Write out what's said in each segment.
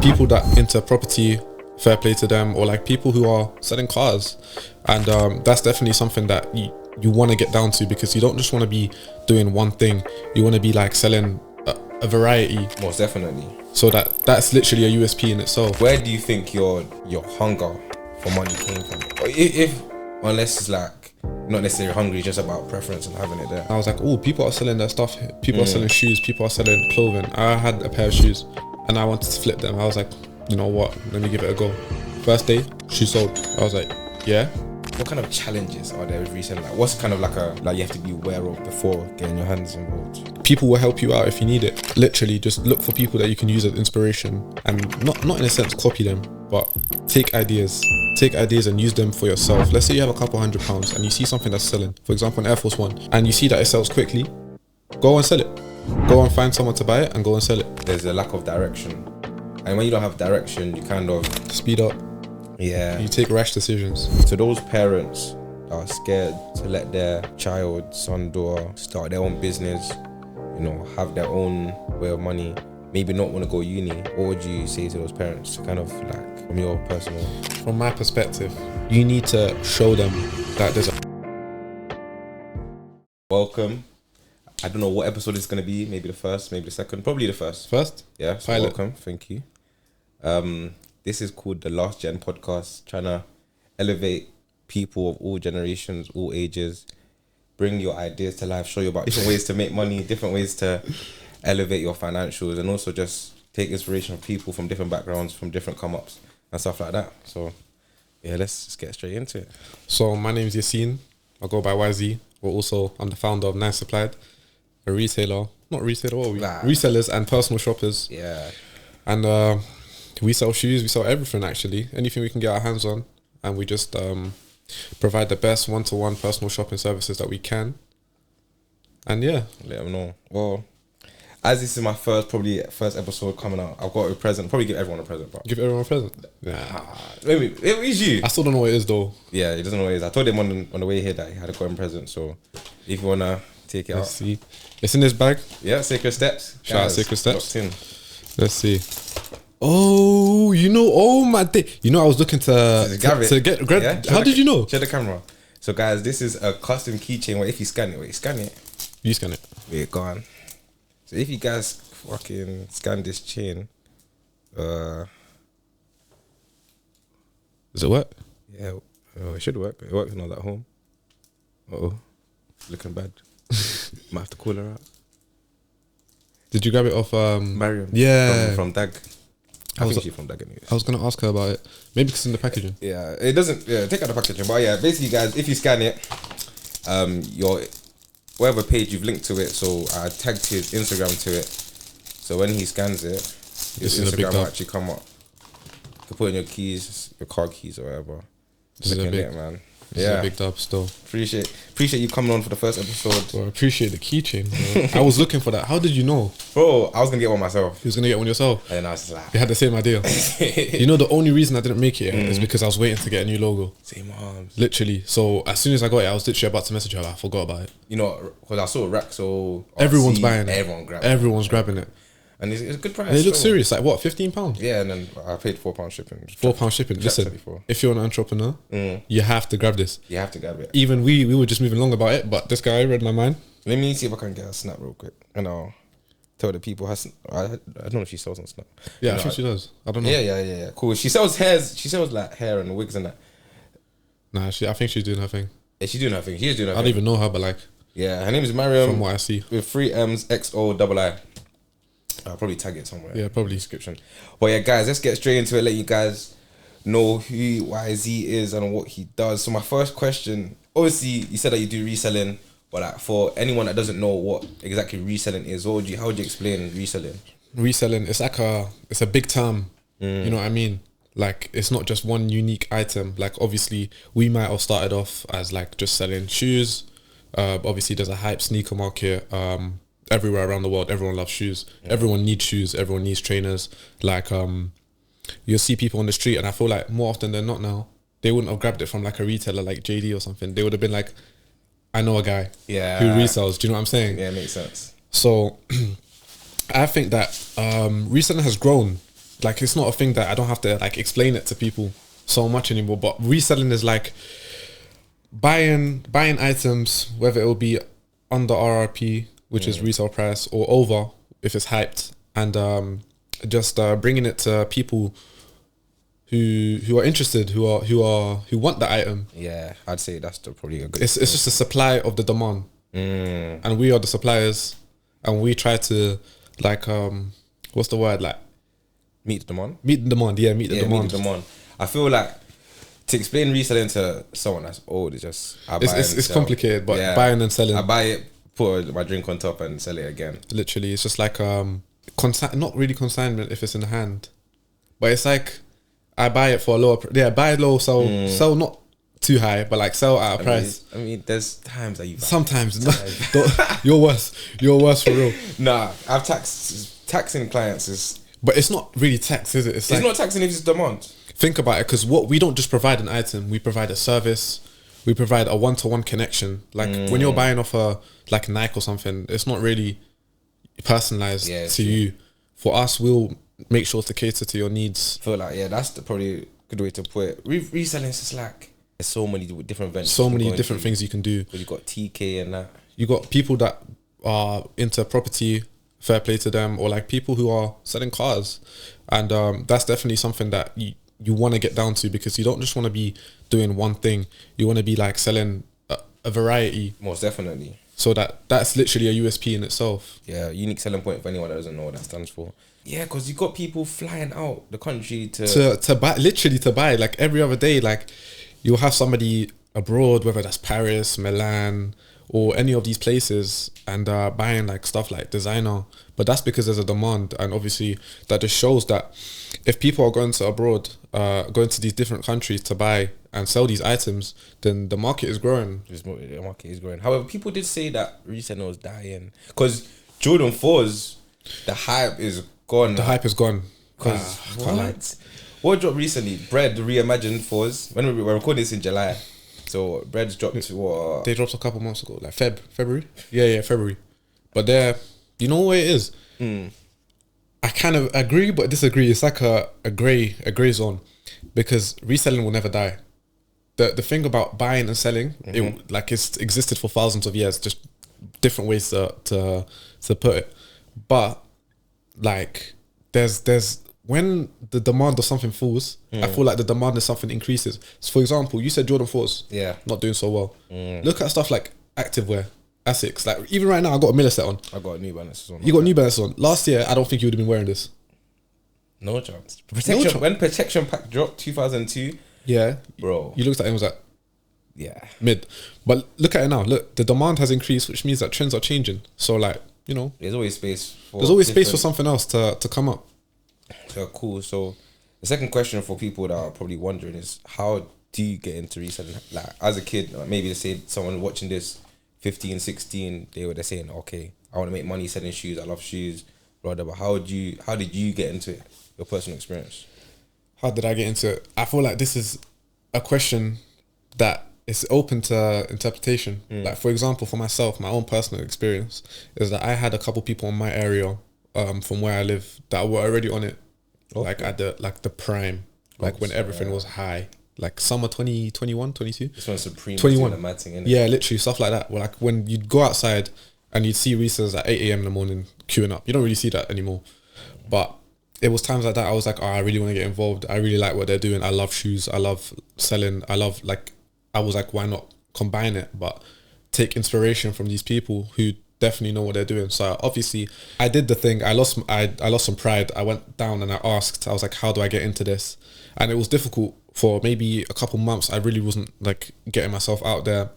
people that into property, fair play to them, or like people who are selling cars, and that's definitely something that you want to get down to, because you don't just want to be doing one thing. You want to be like selling a variety. Most definitely. So that's literally a USP in itself. Where do you think your hunger for money came from? If unless it's like not necessarily hungry, just about preference and having it there. I was like, oh, people are selling their stuff here. People are selling shoes. People are selling clothing. I had a pair of shoes and I wanted to flip them. I was like, you know what? Let me give it a go. First day, she sold. I was like, yeah. What kind of challenges are there with reselling? Like, what's kind of like you have to be aware of before getting your hands involved? People will help you out if you need it. Literally, just look for people that you can use as inspiration, and not in a sense copy them, but take ideas and use them for yourself. Let's say you have a couple £100 and you see something that's selling, for example, an Air Force One, and you see that it sells quickly. Go and sell it. Go and find someone to buy it and go and sell it. There's a lack of direction, and when you don't have direction, you kind of speed up. Yeah. You take rash decisions. So those parents that are scared to let their child, son, daughter start their own business, you know, have their own way of money, maybe not want to go uni, what would you say to those parents to kind of like, from your personal... From my perspective, you need to show them that there's a... Welcome. I don't know what episode it's going to be, maybe the first, maybe the second, probably the first. First? Yeah, so Pilot. Welcome, thank you. This is called the Last Gen Podcast, trying to elevate people of all generations, all ages, bring your ideas to life, show you about different ways to make money, different ways to elevate your financials, and also just take inspiration from people from different backgrounds, from different come-ups and stuff like that. So yeah, let's just get straight into it. So my name is Yassine. I go by YZ. I'm the founder of Nice Supplied, a retailer. Not retailer, what are we? Resellers and personal shoppers. Yeah. And we sell shoes, we sell everything actually. Anything we can get our hands on. And we just provide the best one-to-one personal shopping services that we can. And yeah. Let them know. Well, as this is my first episode coming out, I've got a present. Probably give everyone a present, bro. Give everyone a present? Nah. Maybe it is you. I still don't know what it is though. Yeah, he doesn't know what it is. I told him on the way here that he had a golden present. So if you wanna take it out. Let's see. It's in this bag. Yeah, Sacred Steps. Shout out Sacred Steps. Let's see. Oh, oh my day. I was looking to get. Yeah? How did you know? Share the camera. So guys, this is a custom keychain where if you scan it, scan it. You scan it. Wait, go on. So if you guys fucking scan this chain, does it work? Yeah, it should work. It works not at home. Looking bad. Might have to call her out. Did you grab it off Mariam? Yeah, from Dag. I think she's from Dag anyways. I was gonna ask her about it. Maybe because it's in the packaging. Yeah, it doesn't. Yeah, take out the packaging. But yeah, basically, guys, if you scan it, your whatever page you've linked to it. So I tagged his Instagram to it. So when he scans it, his Instagram will actually come up. You can put in your keys, your car keys or whatever. This is a big, man. This is a big dub still. Appreciate you coming on for the first episode. Well, I appreciate the keychain, bro. I was looking for that. How did you know? Bro, I was gonna get one myself. You was gonna get one yourself? And then I was just like... You had the same idea. The only reason I didn't make it is because I was waiting to get a new logo. Same arms. Literally. So as soon as I got it, I was literally about to message her. I forgot about it. Because I saw a rack, so... Everyone's buying it. Everyone's grabbing it. And it's a good price. And it looks serious. Like what, £15? Yeah, and then I paid £4 shipping. £4 shipping. Listen, if you're an entrepreneur, you have to grab this. You have to grab it. Even we were just moving along about it, but this guy read my mind. Let me see if I can get a snap real quick. And I'll tell the people. I don't know if she sells on Snap. Yeah, I think she does. I don't know. Yeah. Cool. She sells hairs. She sells like hair and wigs and that. Nah, I think she's doing her thing. Yeah, she's doing her thing. She is doing her thing. I don't even know her, but like... Yeah, her name is Mariam. From what I see. With 3 M's, XOII. I'll probably tag it somewhere. Yeah, probably. Description. But yeah, guys, let's get straight into it. Let you guys know who YZ is and what he does. So my first question, obviously, you said that you do reselling, but like for anyone that doesn't know what exactly reselling is, how would you explain reselling? Reselling, it's a big term. You know what I mean? Like, it's not just one unique item. Like, obviously, we might have started off as like just selling shoes. Obviously, there's a hype sneaker market. Everywhere around the world, everyone loves shoes. Yeah. Everyone needs shoes. Everyone needs trainers. Like, you'll see people on the street, and I feel like more often than not now, they wouldn't have grabbed it from like a retailer like JD or something. They would have been like, I know a guy who resells. Do you know what I'm saying? Yeah, it makes sense. So, I think that reselling has grown like it's not a thing that I don't have to like explain it to people so much anymore. But reselling is like buying items, whether it will be under RRP, which is resale price, or over if it's hyped, and just bringing it to people who are interested, who want the item. Yeah, I'd say that's probably a good. It's just a supply of the demand, and we are the suppliers, and we try to like what's the word, like meet the demand. Meet the demand. Yeah, meet the demand. Meet the demand. I feel like to explain reselling to someone that's old is just it's complicated, but buying and selling. I buy it, put my drink on top, and sell it again. Literally, it's just like not really consignment if it's in the hand, but it's like I buy it for a lower. Buy low, sell not too high, but like sell at a price. I mean, there's times that you buy. Sometimes you're worse. You're worse for real. Nah, I've taxing clients is. But it's not really tax, is it? It's like, not taxing if it's demand. Think about it, because we don't just provide an item, we provide a service, we provide a one-to-one connection. Like when you're buying off a Nike or something, it's not really personalized to you. For us, we'll make sure to cater to your needs. I feel like that's probably a good way to put it. Reselling is just like there's so many different ventures, so many different things you can do. You got TK and that. You got people that are into property. Fair play to them, or like people who are selling cars, and that's definitely something that you want to get down to, because you don't just want to be doing one thing. You want to be like selling a variety. Most definitely. So that's literally a USP in itself. Yeah, unique selling point for anyone that doesn't know what that stands for. Yeah, because you got people flying out the country to buy, literally to buy. Like every other day, like you'll have somebody abroad, whether that's Paris, Milan, or any of these places, and buying like stuff like designer. But that's because there's a demand, and obviously that just shows that if people are going to abroad, going to these different countries to buy and sell these items, then the market is growing. The market is growing. However, people did say that reselling was dying, because Jordan 4s, the hype is gone. The hype is gone. Because what dropped recently? Bread reimagined 4s. When we were recording this in July. So bread's dropped to what? They dropped a couple months ago, like February. Yeah, February. But you know what it is? I kind of agree but disagree. It's like a grey zone, because reselling will never die. The thing about buying and selling, it's existed for thousands of years, just different ways to put it. But like there's when the demand of something falls, I feel like the demand of something increases. So for example, you said Jordan 4s, not doing so well. Look at stuff like activewear, Asics. Like even right now, I got a Miller set on. I got a New Balances on. You got New Balances on. Last year, I don't think you would have been wearing this. No chance. When Protection Pack dropped 2002, bro, you looked at it and was like, mid. But look at it now. Look, the demand has increased, which means that trends are changing. So like, there's always space for something else to come up. So cool. So the second question for people that are probably wondering is, how do you get into reselling? Like as a kid, maybe they say someone watching this 15, 16, they're saying, okay, I want to make money selling shoes, I love shoes, blah, blah, blah. How did you get into it? Your personal experience? How did I get into it? I feel like this is a question that is open to interpretation. Like for example, for myself, my own personal experience is that I had a couple people in my area from where I live that were already on it. Okay. Like at the prime, like when everything was high, like summer 2021, 22. This one's Supreme 21. Matting, yeah, literally stuff like that. Well, like when you'd go outside and you'd see resellers at 8 a.m. in the morning queuing up. You don't really see that anymore. But it was times like that I was like, I really want to get involved. I really like what they're doing. I love shoes. I love selling. I was like, why not combine it, but take inspiration from these people who definitely know what they're doing. So obviously I did the thing. I lost some pride. I went down and I asked, I was like, how do I get into this? And it was difficult for maybe a couple months. I really wasn't like getting myself out there,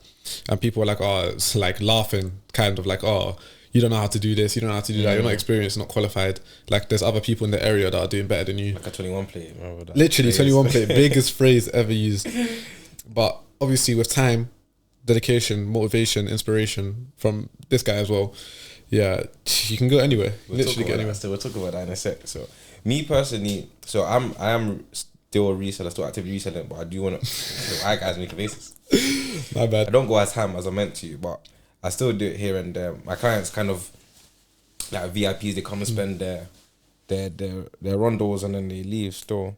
and people were like, oh, it's like laughing, kind of like, oh, you don't know how to do this, you don't know how to do that, you're not experienced, not qualified. Like there's other people in the area that are doing better than you. Like a 21 plate, remember that? Literally phrase. 21 plate, biggest phrase ever used. But obviously with time, dedication, motivation, inspiration from this guy as well, yeah, you can go anywhere. Literally get anywhere. So we'll talk about that in a sec. So me personally, so I am still a reseller, still actively reselling, but I do want to. So I guys make a basis. My bad. I don't go as ham as I meant to, but I still do it here and there. My clients kind of like VIPs. They come and spend their their rondos and then they leave still.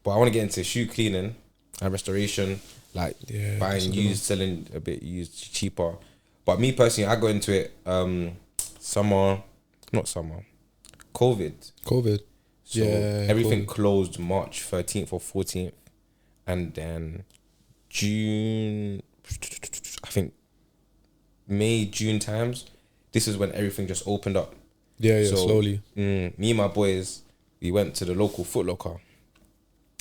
But I want to get into shoe cleaning and restoration, like buying used, selling a bit used cheaper. But me personally, I got into it COVID. So everything closed March 13th or 14th, and then June, I think May, June times. This is when everything just opened up. So, slowly. Me and my boys, we went to the local Foot Locker.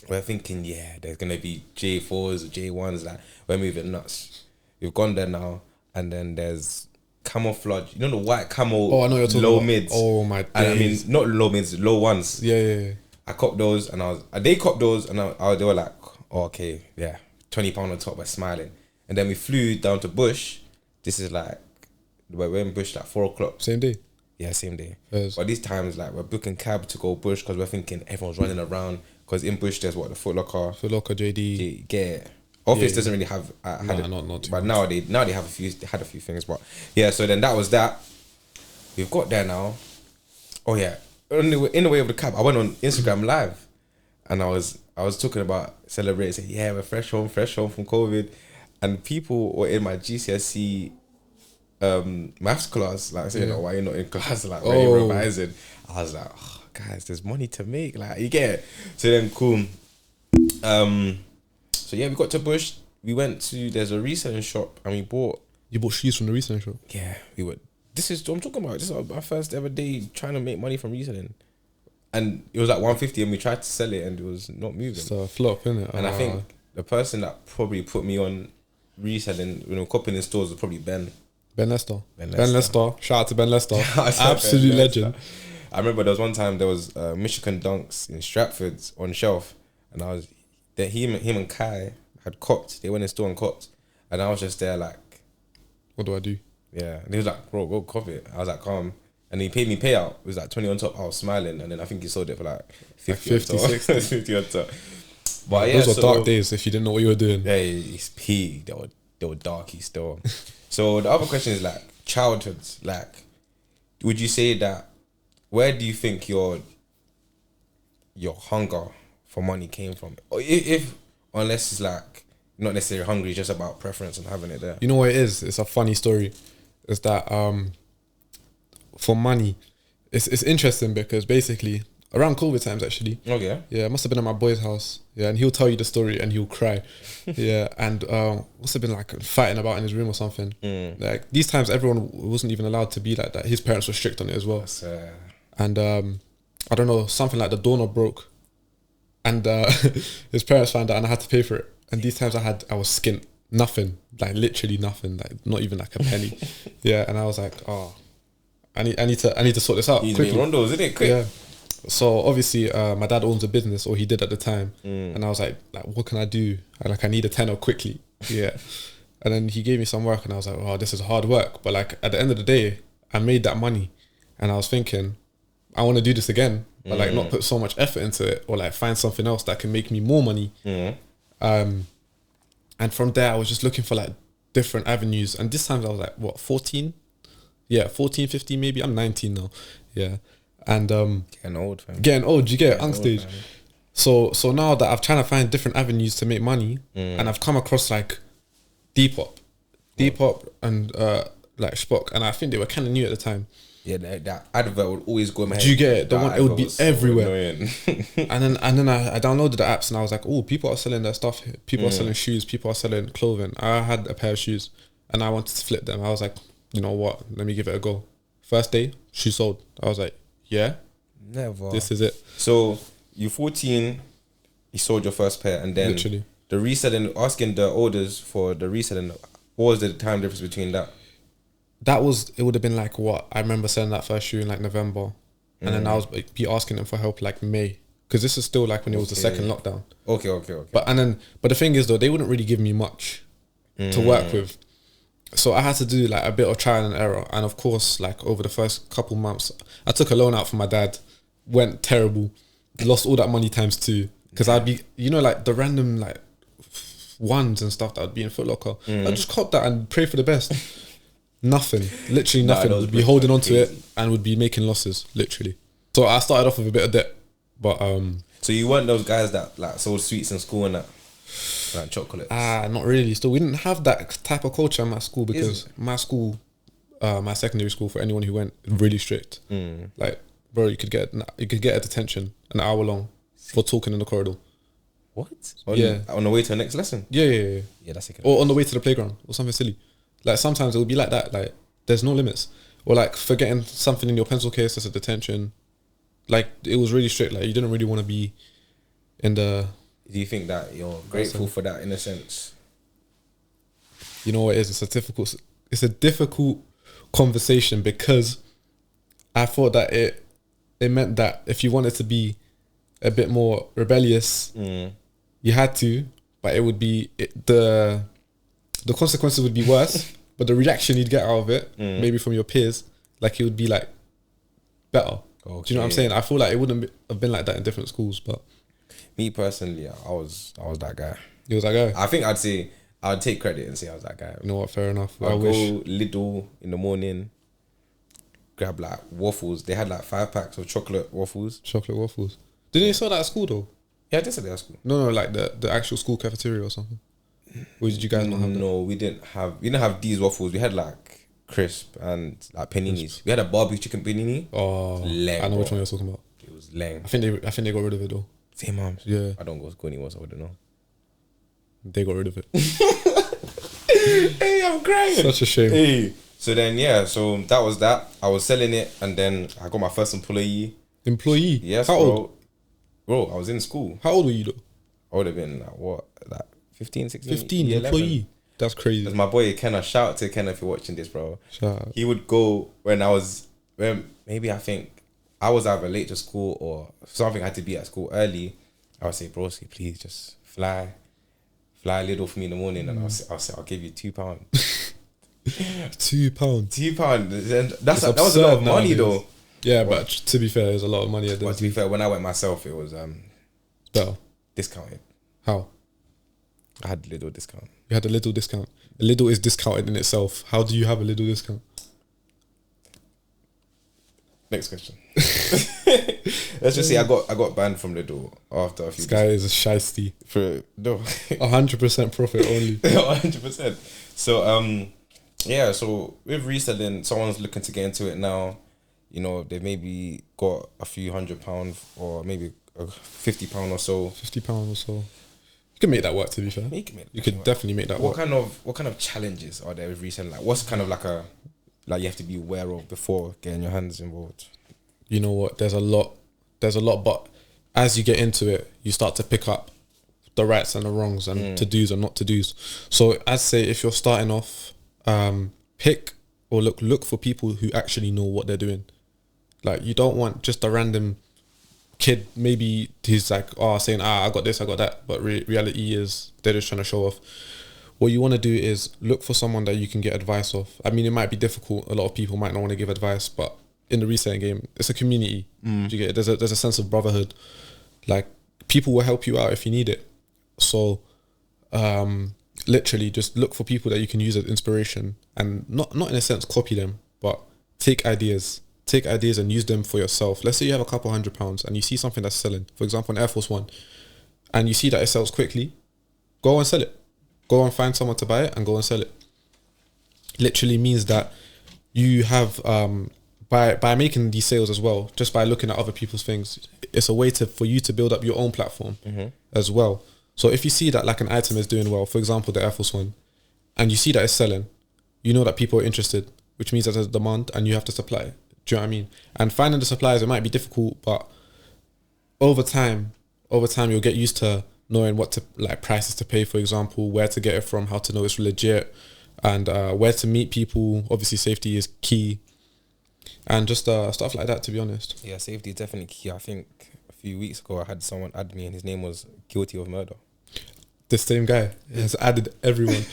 We're thinking, there's gonna be J4s, J1s, like we're moving nuts. We've gone there now, and then there's camouflage. You know the white camo. Oh, I know you're talking low about. mids. Oh my days. And I mean, not low mids, low ones. Yeah. I copped those, and they copped those, and they were like, oh, okay, £20 on top. We're smiling, and then we flew down to Bush. This is like we're in Bush like 4:00. Same day. Yeah, same day. Yes. But these times, like we're booking cab to go Bush because we're thinking everyone's running around. Because in Bush there's the Foot Locker, JD. Office doesn't really have. Not too but much. now they have a few. They had a few things, but So then that was that. We've got there now. Oh yeah. In the way of the cab, I went on Instagram Live, and I was talking about celebrating. Saying, we're fresh home from COVID, and people were in my GCSE maths class, like saying, why you're not in class, like why you revising. I was like, guys, there's money to make, like you get it. So then cool. So we got to Bush. We went to there's a reselling shop, and we bought. You bought shoes from the reselling shop? Yeah, we were. This is what I'm talking about. This is my first ever day trying to make money from reselling, and it was like 150, and we tried to sell it, and it was not moving. It's a flop, innit? And I think the person that probably put me on reselling, copying in stores was probably Ben Lester. Shout out to Ben Lester. Absolute legend. I remember there was one time there was Michigan Dunks in Stratford's on shelf, and I was there. Him and Kai had copped. They went in store and copped, and I was just there like, what do I do? Yeah, and he was like, bro, go cop it. I was like, calm. And he paid me payout. It was like 20 on top. I was smiling, and then I think he sold it for like 50 50 on top. But those were dark days if you didn't know what you were doing. Yeah, he's peak. They were darky still. So the other question is like childhoods. Like, would you say that? Where do you think your hunger for money came from? Or unless it's like not necessarily hungry, just about preference and having it there. You know what it is? It's a funny story. Is that for money, it's interesting because basically around COVID times actually. Okay. Yeah, I must have been at my boy's house. Yeah, and he'll tell you the story and he'll cry. Yeah, and must have been like fighting about in his room or something. Like these times, everyone wasn't even allowed to be like that. His parents were strict on it as well. And I don't know, something like the doorknob broke, and his parents found out, and I had to pay for it. And these times I was skint, nothing, like literally nothing, like not even like a penny. Yeah, and I was like, I need to sort this out quickly. Rondos, isn't it? Quick. Yeah. So obviously, my dad owns a business, or he did at the time, and I was like, what can I do? I need a tenner quickly. Yeah. And then he gave me some work, and I was like, oh, this is hard work, but like at the end of the day, I made that money, and I was thinking, I want to do this again, but like not put so much effort into it, or like find something else that can make me more money. And from there, I was just looking for like different avenues. And this time I was like, 14? Yeah, 14, 15 maybe. I'm 19 now. Yeah. And getting old, fam. Getting old, you get it, stage. So now that I'm trying to find different avenues to make money, and I've come across like Depop and like Spock, and I think they were kind of new at the time. Yeah, that advert would always go in my head. Do you get it? It would be everywhere. So and then I downloaded the apps, and I was like, oh, people are selling their stuff here. People are selling shoes. People are selling clothing. I had a pair of shoes, and I wanted to flip them. I was like, you know what? Let me give it a go. First day, shoe sold. I was like, yeah, never. This is it. So you're 14. You sold your first pair, and then literally the reselling. Asking the orders for the reselling. What was the time difference between that? It would have been like what? I remember selling that first shoe in like November, and then I was be asking them for help like May, because this is still like when it was the second lockdown. Okay. But the thing is though, they wouldn't really give me much to work with, so I had to do like a bit of trial and error. And of course, like over the first couple months, I took a loan out for my dad, went terrible, lost all that money times 2, because I'd be, like the random like ones and stuff that would be in Foot Locker. I just cop that and pray for the best. Nothing, literally nothing. Would be holding on to it and would be making losses, literally. So I started off with a bit of debt, but So you weren't those guys that like sold sweets in school and that, like chocolates? not really. Still, we didn't have that type of culture in my school because my school, my secondary school, for anyone who went, really strict. Like, bro, you could get a detention an hour long for talking in the corridor. What? Yeah. On the way to the next lesson? Yeah. Yeah, that's okay. Or on the way to the playground or something silly. Like sometimes it would be like that. Like there's no limits. Or like forgetting something in your pencil case, that's a detention. Like it was really strict. Like you didn't really want to be in the. Do you think that you're grateful for that in a sense? You know what it is? It's a difficult conversation because I thought that it meant that if you wanted to be a bit more rebellious, you had to, but it would be the consequences would be worse, but the reaction you'd get out of it, maybe from your peers, like it would be like better. Okay. Do you know what I'm saying? I feel like it wouldn't have been like that in different schools, but me personally, I was that guy. You was that guy? I think I'd take credit and say I was that guy. You know what? Fair enough. I'd go Lidl in the morning, grab like waffles. They had like 5 packs of chocolate waffles. Chocolate waffles. Didn't you sell that at school though? Yeah, I did sell that at school. No, like the actual school cafeteria or something. Or did you guys not have that? No, we didn't have these waffles. We had like crisp and like paninis. We had a barbecue chicken panini. Oh, Leng, I know which bro. one you're talking about. It was leng. I think they got rid of it though. Same arms. Yeah, I don't go to school anymore, so I wouldn't know. They got rid of it. Hey, I'm crying. Such a shame. Hey. So then, so that was that. I was selling it, and then I got my first employee. Employee? Yes, How old? Bro, I was in school. How old were you though? I would have been like 15, 16. 15, employee. That's crazy. That's my boy Kenna. Shout out to Kenna if you're watching this, bro. Shout out. He would go when maybe I think I was either late to school or something had to be at school early. I would say, broski, please just fly a little for me in the morning, and I'll say I'll give you £2. £2. £2. That was a lot of money though. Yeah, but to be fair, it was a lot of money. But to be fair, when I went myself, it was better. Discounted. How? I had a little discount. You had a little discount. A little is discounted in itself. How do you have a little discount? Next question. Let's just say I got banned from Lidl after a few. This guy is a shiesty. No, 100% profit only. 100%. So so with reselling, someone's looking to get into it now. You know, they maybe got a few £100 or maybe £50 or so. £50 or so. You can make that work. To be fair, you could definitely make that work. What kind of challenges are there with reselling? Like, what's kind of like you have to be aware of before getting your hands involved? You know what? There's a lot, but as you get into it, you start to pick up the rights and the wrongs and to do's and not to do's. So I'd say if you're starting off, pick or look for people who actually know what they're doing. Like, you don't want just a random kid, maybe he's like, saying, I got this, I got that, but reality is they're just trying to show off. What you want to do is look for someone that you can get advice off. I mean, it might be difficult. A lot of people might not want to give advice, but in the reselling game, it's a community. Do you get it? There's a sense of brotherhood. Like, people will help you out if you need it. So, literally, just look for people that you can use as inspiration, and not in a sense copy them, but take ideas and use them for yourself. Let's say you have a couple £100 and you see something that's selling, for example, an Air Force One, and you see that it sells quickly, go and sell it. Go and find someone to buy it and go and sell it. Literally means that you have, by making these sales as well, just by looking at other people's things, it's a way for you to build up your own platform as well. So if you see that like an item is doing well, for example, the Air Force One, and you see that it's selling, you know that people are interested, which means that there's a demand and you have to supply it. Do you know what I mean? And finding the suppliers, it might be difficult, but over time you'll get used to knowing what to like prices to pay, for example, where to get it from, how to know it's legit, and where to meet people. Obviously, safety is key, and just stuff like that. To be honest, yeah, safety is definitely key. I think a few weeks ago I had someone add me, and his name was guilty of murder. The same guy has added everyone.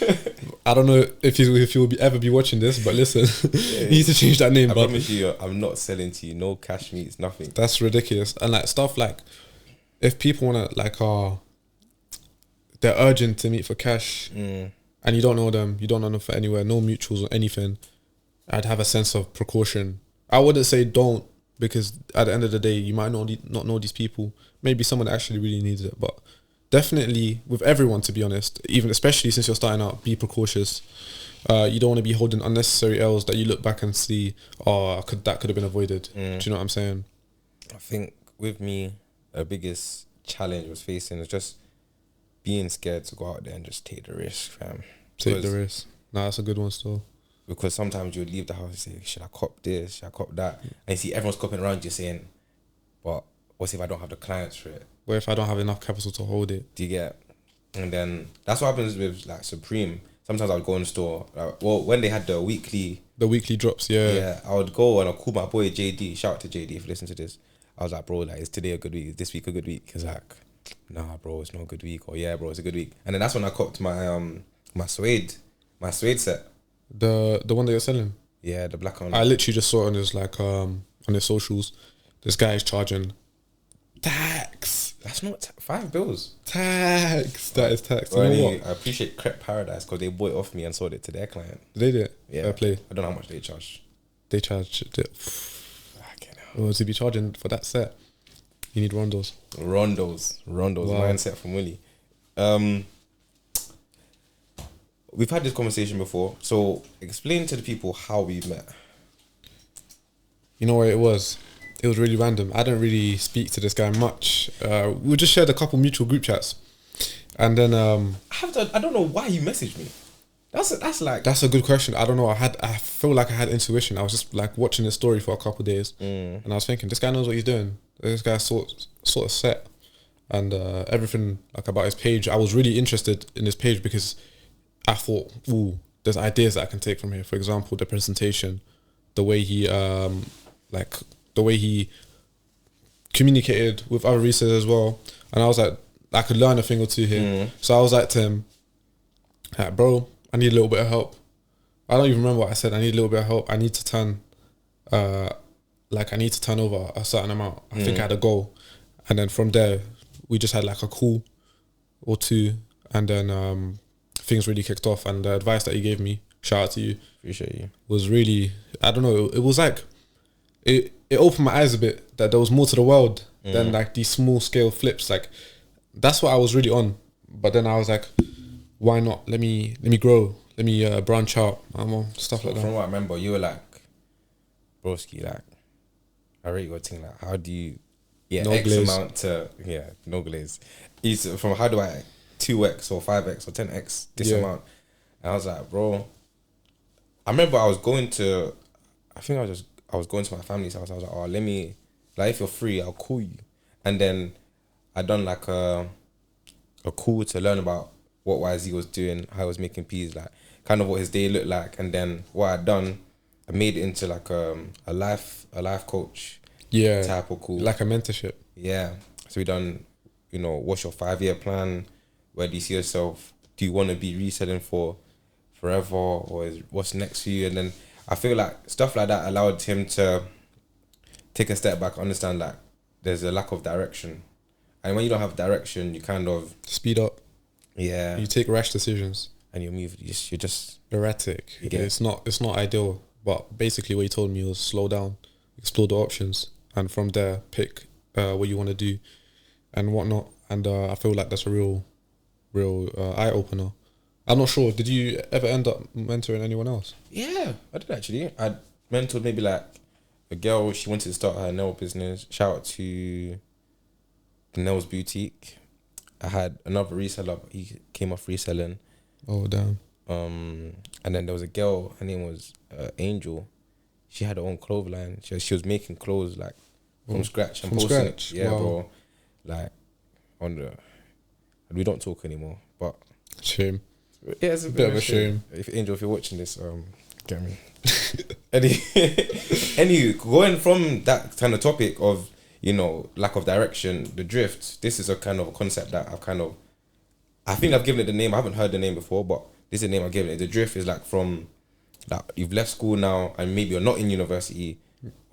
I don't know if you will ever be watching this, but listen, you need to change that name. I promise you, I'm not selling to you. No cash meets nothing. That's ridiculous. And like stuff like, if people want to like, they're urgent to meet for cash, and you don't know them for anywhere, no mutuals or anything, I'd have a sense of precaution. I wouldn't say don't, because at the end of the day, you might not know these people. Maybe someone actually really needs it, but definitely with everyone, to be honest, even especially since you're starting out, be precautious. You don't want to be holding unnecessary L's that you look back and see, that could have been avoided. Do you know what I'm saying? I think with me, the biggest challenge was facing is just being scared to go out there and just take the risk, fam. Take the risk. Nah, that's a good one still. Because sometimes you would leave the house and say, should I cop this? Should I cop that? And you see everyone's copping around you saying, but what if I don't have the clients for it? What if I don't have enough capital to hold it? Do you get? And then that's what happens with like Supreme. Sometimes I would go in the store. When they had the weekly drops, yeah. I would go and I'll call my boy JD. Shout out to JD if you listen to this. I was like, bro, like, is today a good week? Is this week a good week? He's like, nah, bro, it's not a good week. Or yeah, bro, it's a good week. And then that's when I copped my my suede set. The one that you're selling. Yeah, the black one. I literally just saw it on his on his socials. This guy is charging tax. That's not $5. Tax. That is tax. Well, you know what? I appreciate Crep Paradise because they bought it off me and sold it to their client. They did. Yeah, Fair play. I don't know how much they charge. They charged it. Well, to be charging for that set, you need rondos. Wow. Mindset from Willie. We've had this conversation before, so explain to the people how we met. You know what it was? It was really random. I didn't really speak to this guy much. We just shared a couple mutual group chats, and then I don't know why you messaged me. That's a good question. I don't know. I feel like I had intuition. I was just like watching his story for a couple of days, and I was thinking, this guy knows what he's doing. This guy sort of set, and everything like about his page. I was really interested in his page because I thought, ooh, there's ideas that I can take from here. For example, the presentation, the way he communicated with other resellers as well. And I was like, I could learn a thing or two here. So I was like to him, like, bro, I need a little bit of help. I don't even remember what I said. I need a little bit of help. I need to turn over a certain amount. I think I had a goal. And then from there, we just had like a call or two. And then things really kicked off. And the advice that he gave me, shout out to you. Appreciate you. Was really, I don't know, it was like, it opened my eyes a bit that there was more to the world than like these small scale flips. Like that's what I was really on. But then I was like, why not? Let me grow. Let me branch out. Stuff like that. From what I remember, you were like, broski, like, I really got to think like, how do you no X glaze. amount to no glaze. From how do I 2x or 5x or 10x this amount? And I was like, bro, I remember I was going to my family's house. I was like, oh, let me, like, if you're free, I'll call you. And then I done like a call to learn about what YZ was doing, how he was making peas, like kind of what his day looked like. And then what I'd done, I made it into like a life coach type of call. Like a mentorship. Yeah. So we done, what's your 5-year plan? Where do you see yourself? Do you want to be reselling for forever, or what's next for you? And then I feel like stuff like that allowed him to take a step back, understand like there's a lack of direction. And when you don't have direction, you kind of speed up. Yeah. You take rash decisions. And you move, you're just erratic. It's not ideal. But basically what he told me was slow down, explore the options, and from there pick what you want to do and whatnot. And I feel like that's a real eye opener. I'm not sure. Did you ever end up mentoring anyone else? Yeah, I did actually. I mentored maybe like a girl. She wanted to start her nail business. Shout out to the Nails Boutique. I had another reseller. He came off reselling. Oh damn. And then there was a girl. Her name was Angel. She had her own clothes line. She was making clothes like from scratch and from posting scratch. it. Yeah, wow. bro. Like we don't talk anymore. But shame. Yeah, it's a bit of a shame. If Angel, if you're watching this, get me. Anyway, going from that kind of topic of lack of direction, the drift. This is a kind of a concept that I think I've given it the name. I haven't heard the name before, but this is the name I've given it. The drift is like from like you've left school now and maybe you're not in university.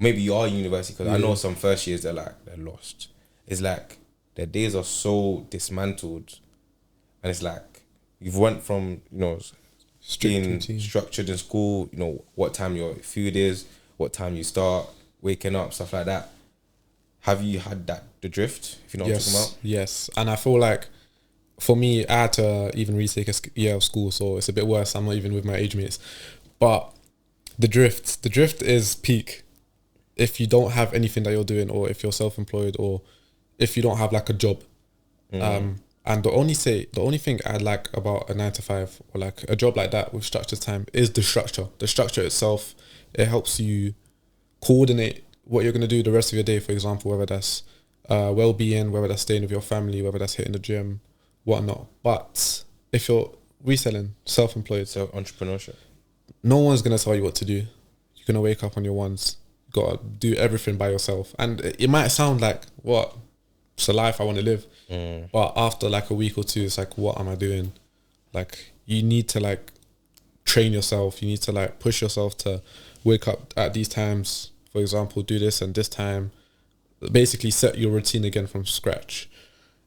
Maybe you are in university, because I know some first years they're lost. It's like their days are so dismantled, and it's like you've went from being structured in school. What time your food is, what time you start, waking up, stuff like that. Have you had the drift, if you know what I'm talking about? Yes. And I feel like for me, I had to even retake a year of school, so it's a bit worse. I'm not even with my age mates. But the drift is peak. If you don't have anything that you're doing, or if you're self-employed, or if you don't have like a job. And the only thing I like about a 9 to 5 or like a job like that with structured time is the structure. The structure itself, it helps you coordinate what you're going to do the rest of your day, for example, whether that's well-being, whether that's staying with your family, whether that's hitting the gym, whatnot. But if you're reselling, self-employed, So entrepreneurship. no one's going to tell you what to do. You're going to wake up on your ones. You got to do everything by yourself. And it might sound like, what? It's a life I want to live. But after like a week or two, it's like, what am I doing? Like, you need to like train yourself. You need to like push yourself to wake up at these times, for example, do this and this time. Basically set your routine again from scratch.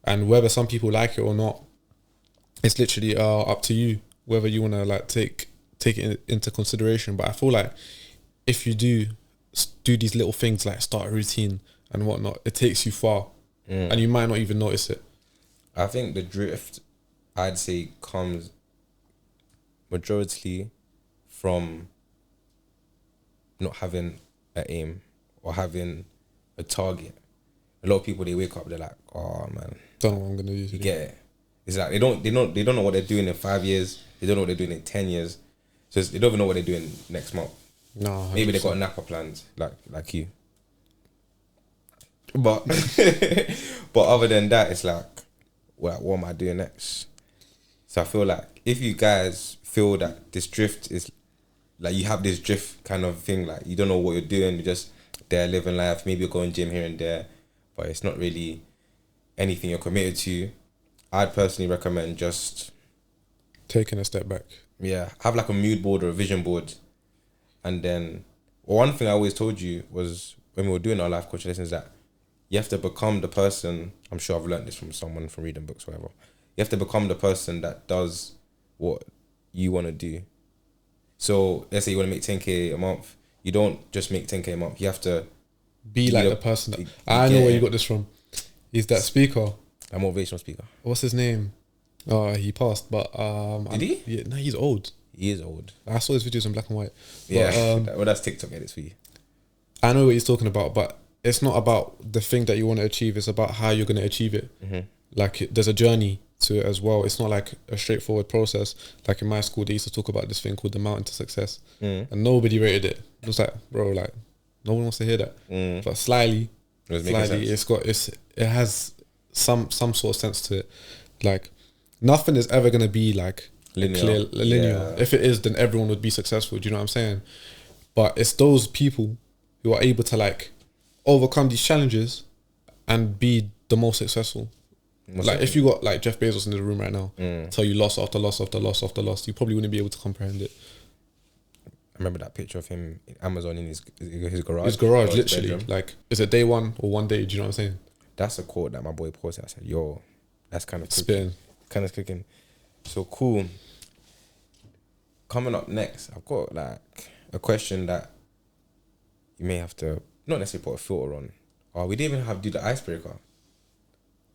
And whether some people like it or not, it's literally up to you whether you want to like take it into consideration. But I feel like if you do these little things like start a routine and whatnot, it takes you far. And you might not even notice it. I think the drift, I'd say, comes majority from not having an aim or having a target. A lot of people, they wake up, they're like, oh man, Don't know what I'm gonna do. you get it. It's like they don't know what they're doing in 5 years. They don't know what they're doing in 10 years. So they don't even know what they're doing next month. No, Maybe they got Napa plans like you. But but other than that, it's like, what am I doing next? So I feel like if you guys feel that this drift is like, you have this drift kind of thing, like you don't know what you're doing, you're just there living life, maybe you're going gym here and there, but it's not really anything you're committed to, I'd personally recommend just taking a step back. Yeah, have like a mood board or a vision board. And then one thing I always told you was, when we were doing our life coaching lessons, that you have to become the person, I'm sure I've learned this from someone from reading books or whatever, you have to become the person that does what you want to do. So let's say you want to make 10k a month, you don't just make 10k a month, you have to be like the person that, I know where you got this from. He's that speaker, a motivational speaker. What's his name? He passed, but did he? Yeah, no, he's old. He is old. I saw his videos in black and white. Yeah, well, that's TikTok edits for you. I know what he's talking about, but it's not about the thing that you want to achieve. It's about how you're going to achieve it. Like, there's a journey to it as well. It's not like a straightforward process. Like in my school, they used to talk about this thing called the mountain to success, and nobody rated it. It was like, bro, like no one wants to hear that. But slightly, it has some sort of sense to it. Like, nothing is ever going to be like linear. Yeah. If it is, then everyone would be successful. Do you know what I'm saying? But it's those people who are able to like overcome these challenges and be the most successful. Like, if you got like Jeff Bezos in the room right now, tell you loss after loss after loss after loss, you probably wouldn't be able to comprehend it. I remember that picture of him in Amazon in his garage. His garage, literally. Bedroom. Like, is it day one or one day? Do you know what I'm saying? That's a quote that my boy posted. I said, yo, that's kind of spin. Kind of cooking. So cool. Coming up next, I've got like a question that you may have to not necessarily put a filter on. Oh, we didn't even have to do the icebreaker.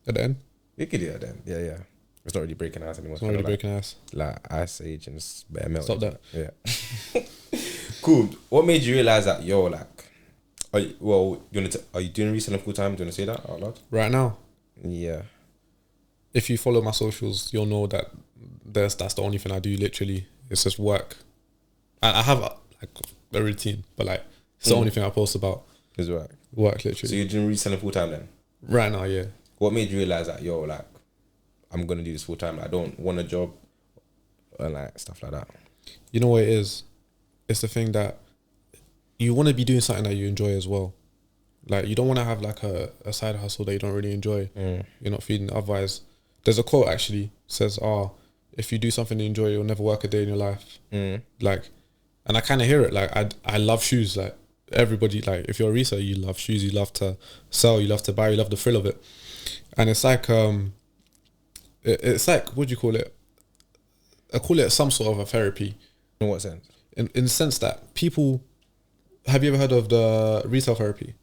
At the end? We could do that then. Yeah. It's not really breaking ice anymore. It's not really breaking ice. Like Ice Age and it's better melting. Stop that. Yeah. Cool. What made you realise that, yo, like, are you doing reselling full time? Do you want to say that out loud? Right now? Yeah. If you follow my socials, you'll know that that's the only thing I do, literally. It's just work. I have like a routine, but like, it's the only thing I post about. Is work. Work, literally. So you're doing reselling full time then? Right now, yeah. What made you realise that, yo, like, I'm going to do this full time? I don't want a job and like stuff like that. You know what it is? It's the thing that you want to be doing something that you enjoy as well. Like, you don't want to have like a side hustle that you don't really enjoy. You're not feeding. Otherwise, there's a quote actually says, if you do something you enjoy, you'll never work a day in your life. Like, and I kind of hear it. Like, I love shoes. Like, everybody, like, if you're a reseller, you love shoes, you love to sell, you love to buy, you love the thrill of it. And it's like, it's like, what do you call it? I call it some sort of a therapy. In what sense? In the sense that people, have you ever heard of the resale therapy?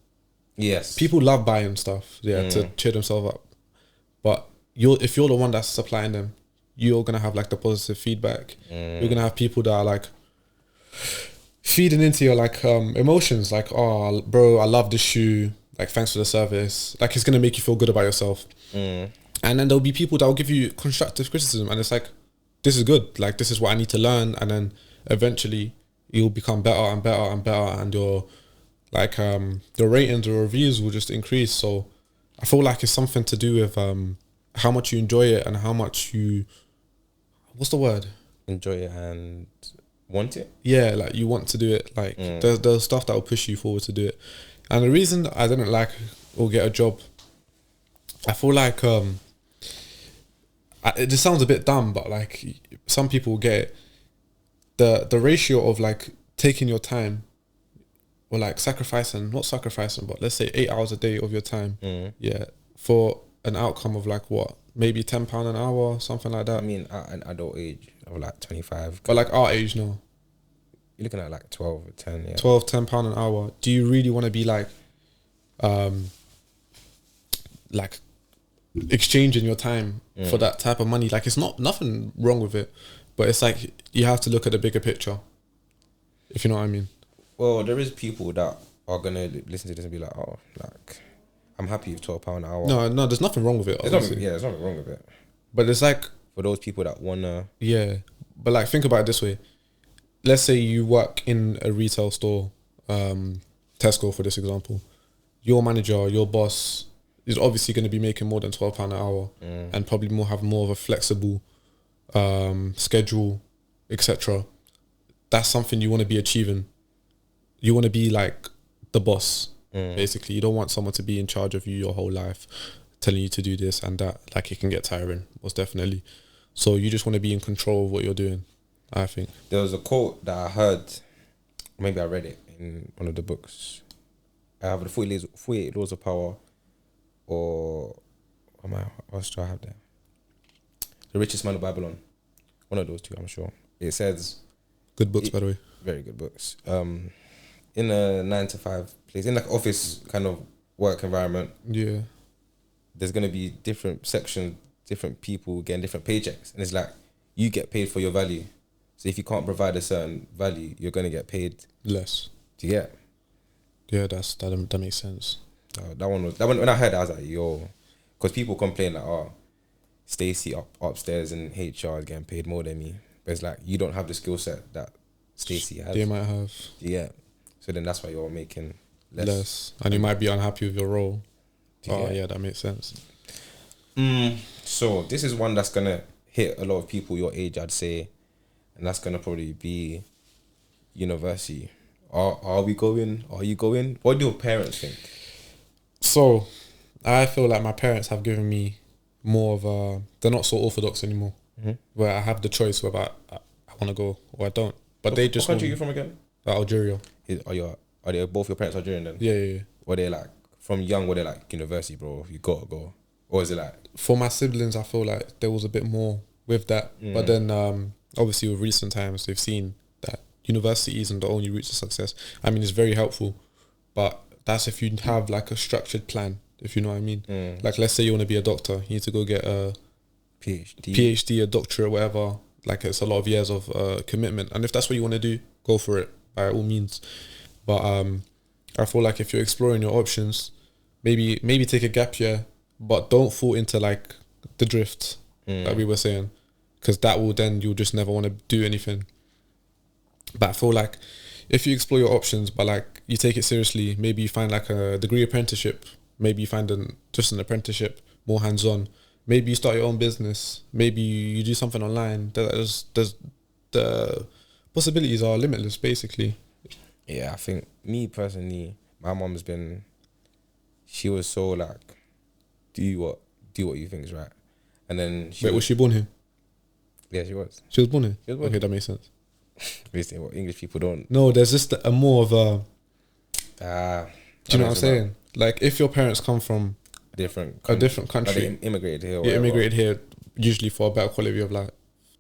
Yes. People love buying stuff, to cheer themselves up. But if you're the one that's supplying them, you're gonna have like the positive feedback. You're gonna have people that are like feeding into your like emotions, like, oh bro, I love this shoe, like thanks for the service. Like it's gonna make you feel good about yourself. And then there'll be people that will give you constructive criticism, and it's like, this is good, like this is what I need to learn. And then eventually you'll become better and better and better, and your like the ratings or reviews will just increase. So I feel like it's something to do with how much you enjoy it and how much you, what's the word, enjoy it and want it. Yeah, like you want to do it. Like there's stuff that will push you forward to do it. And the reason that I didn't like or get a job, I feel like it just sounds a bit dumb, but like some people get it. The ratio of like taking your time, or like not sacrificing, but let's say 8 hours a day of your time, for an outcome of like what, maybe £10 an hour, something like that. I mean, at an adult age of like 25, but like our age now, you're looking at like 12 or 10, yeah. £10 an hour. Do you really want to be like exchanging your time for that type of money? Like it's nothing wrong with it, but it's like you have to look at the bigger picture, if you know what I mean. Well, there is people that are gonna listen to this and be like, oh, like I'm happy with £12 an hour. No, there's nothing wrong with it. There's nothing wrong with it. But it's like, for those people that wanna, but like think about it this way. Let's say you work in a retail store, Tesco for this example. Your manager, your boss is obviously going to be making more than £12 an hour, and probably have more of a flexible schedule, etc. That's something you want to be achieving. You want to be like the boss, basically. You don't want someone to be in charge of you your whole life, telling you to do this and that. Like it can get tiring, most definitely. So you just want to be in control of what you're doing, I think. There was a quote that I heard, maybe I read it in one of the books. I have the 48 Laws of Power, or what else do I have there? The Richest Man of Babylon. One of those two, I'm sure. It says, good books, by the way. Very good books. In a 9-to-5 place, in like office kind of work environment, there's gonna be different sections, different people getting different paychecks, and it's like you get paid for your value. So if you can't provide a certain value, you're gonna get paid less. Do you get? Yeah, that makes sense. That one when I heard that, I was like, yo, because people complain like, oh, Stacey upstairs in HR is getting paid more than me, but it's like you don't have the skill set that Stacey has. They might have. Yeah. So then that's why you're making less. And you might be unhappy with your role. Yeah, that makes sense. So this is one that's gonna hit a lot of people your age, I'd say, and that's gonna probably be university. Are we going? Are you going? What do your parents think? So, I feel like my parents have given me more of a, they're not so orthodox anymore, where I have the choice whether I want to go or I don't. But they just. What country are you from again? Algeria. Are they both your parents Algerian then? Yeah. Were they like from young? Were they like university, bro? You gotta go, or is it like? For my siblings, I feel like there was a bit more with that, but then obviously with recent times, they've seen that university isn't the only route to success. I mean, it's very helpful, but that's if you have like a structured plan, if you know what I mean. Like, let's say you want to be a doctor, you need to go get a PhD, a doctorate, whatever. Like, it's a lot of years of commitment, and if that's what you want to do, go for it by all means. But I feel like if you're exploring your options, maybe take a gap year, but don't fall into like the drift that we were saying, because that will then you'll just never want to do anything. But I feel like if you explore your options, but like you take it seriously, maybe you find like a degree apprenticeship, maybe you find just an apprenticeship, more hands-on. Maybe you start your own business. Maybe you do something online. There's the possibilities are limitless, basically. Yeah, I think me personally, my mom's been, she was so like, do what you think is right, and then was she born here? Yeah, she was. She was born here. Okay, that makes sense. Basically, what English people don't. No, there's just a more of a. Do you know what I'm saying? Like, if your parents come from a different country, they immigrated here. Immigrated here usually for a better quality of life.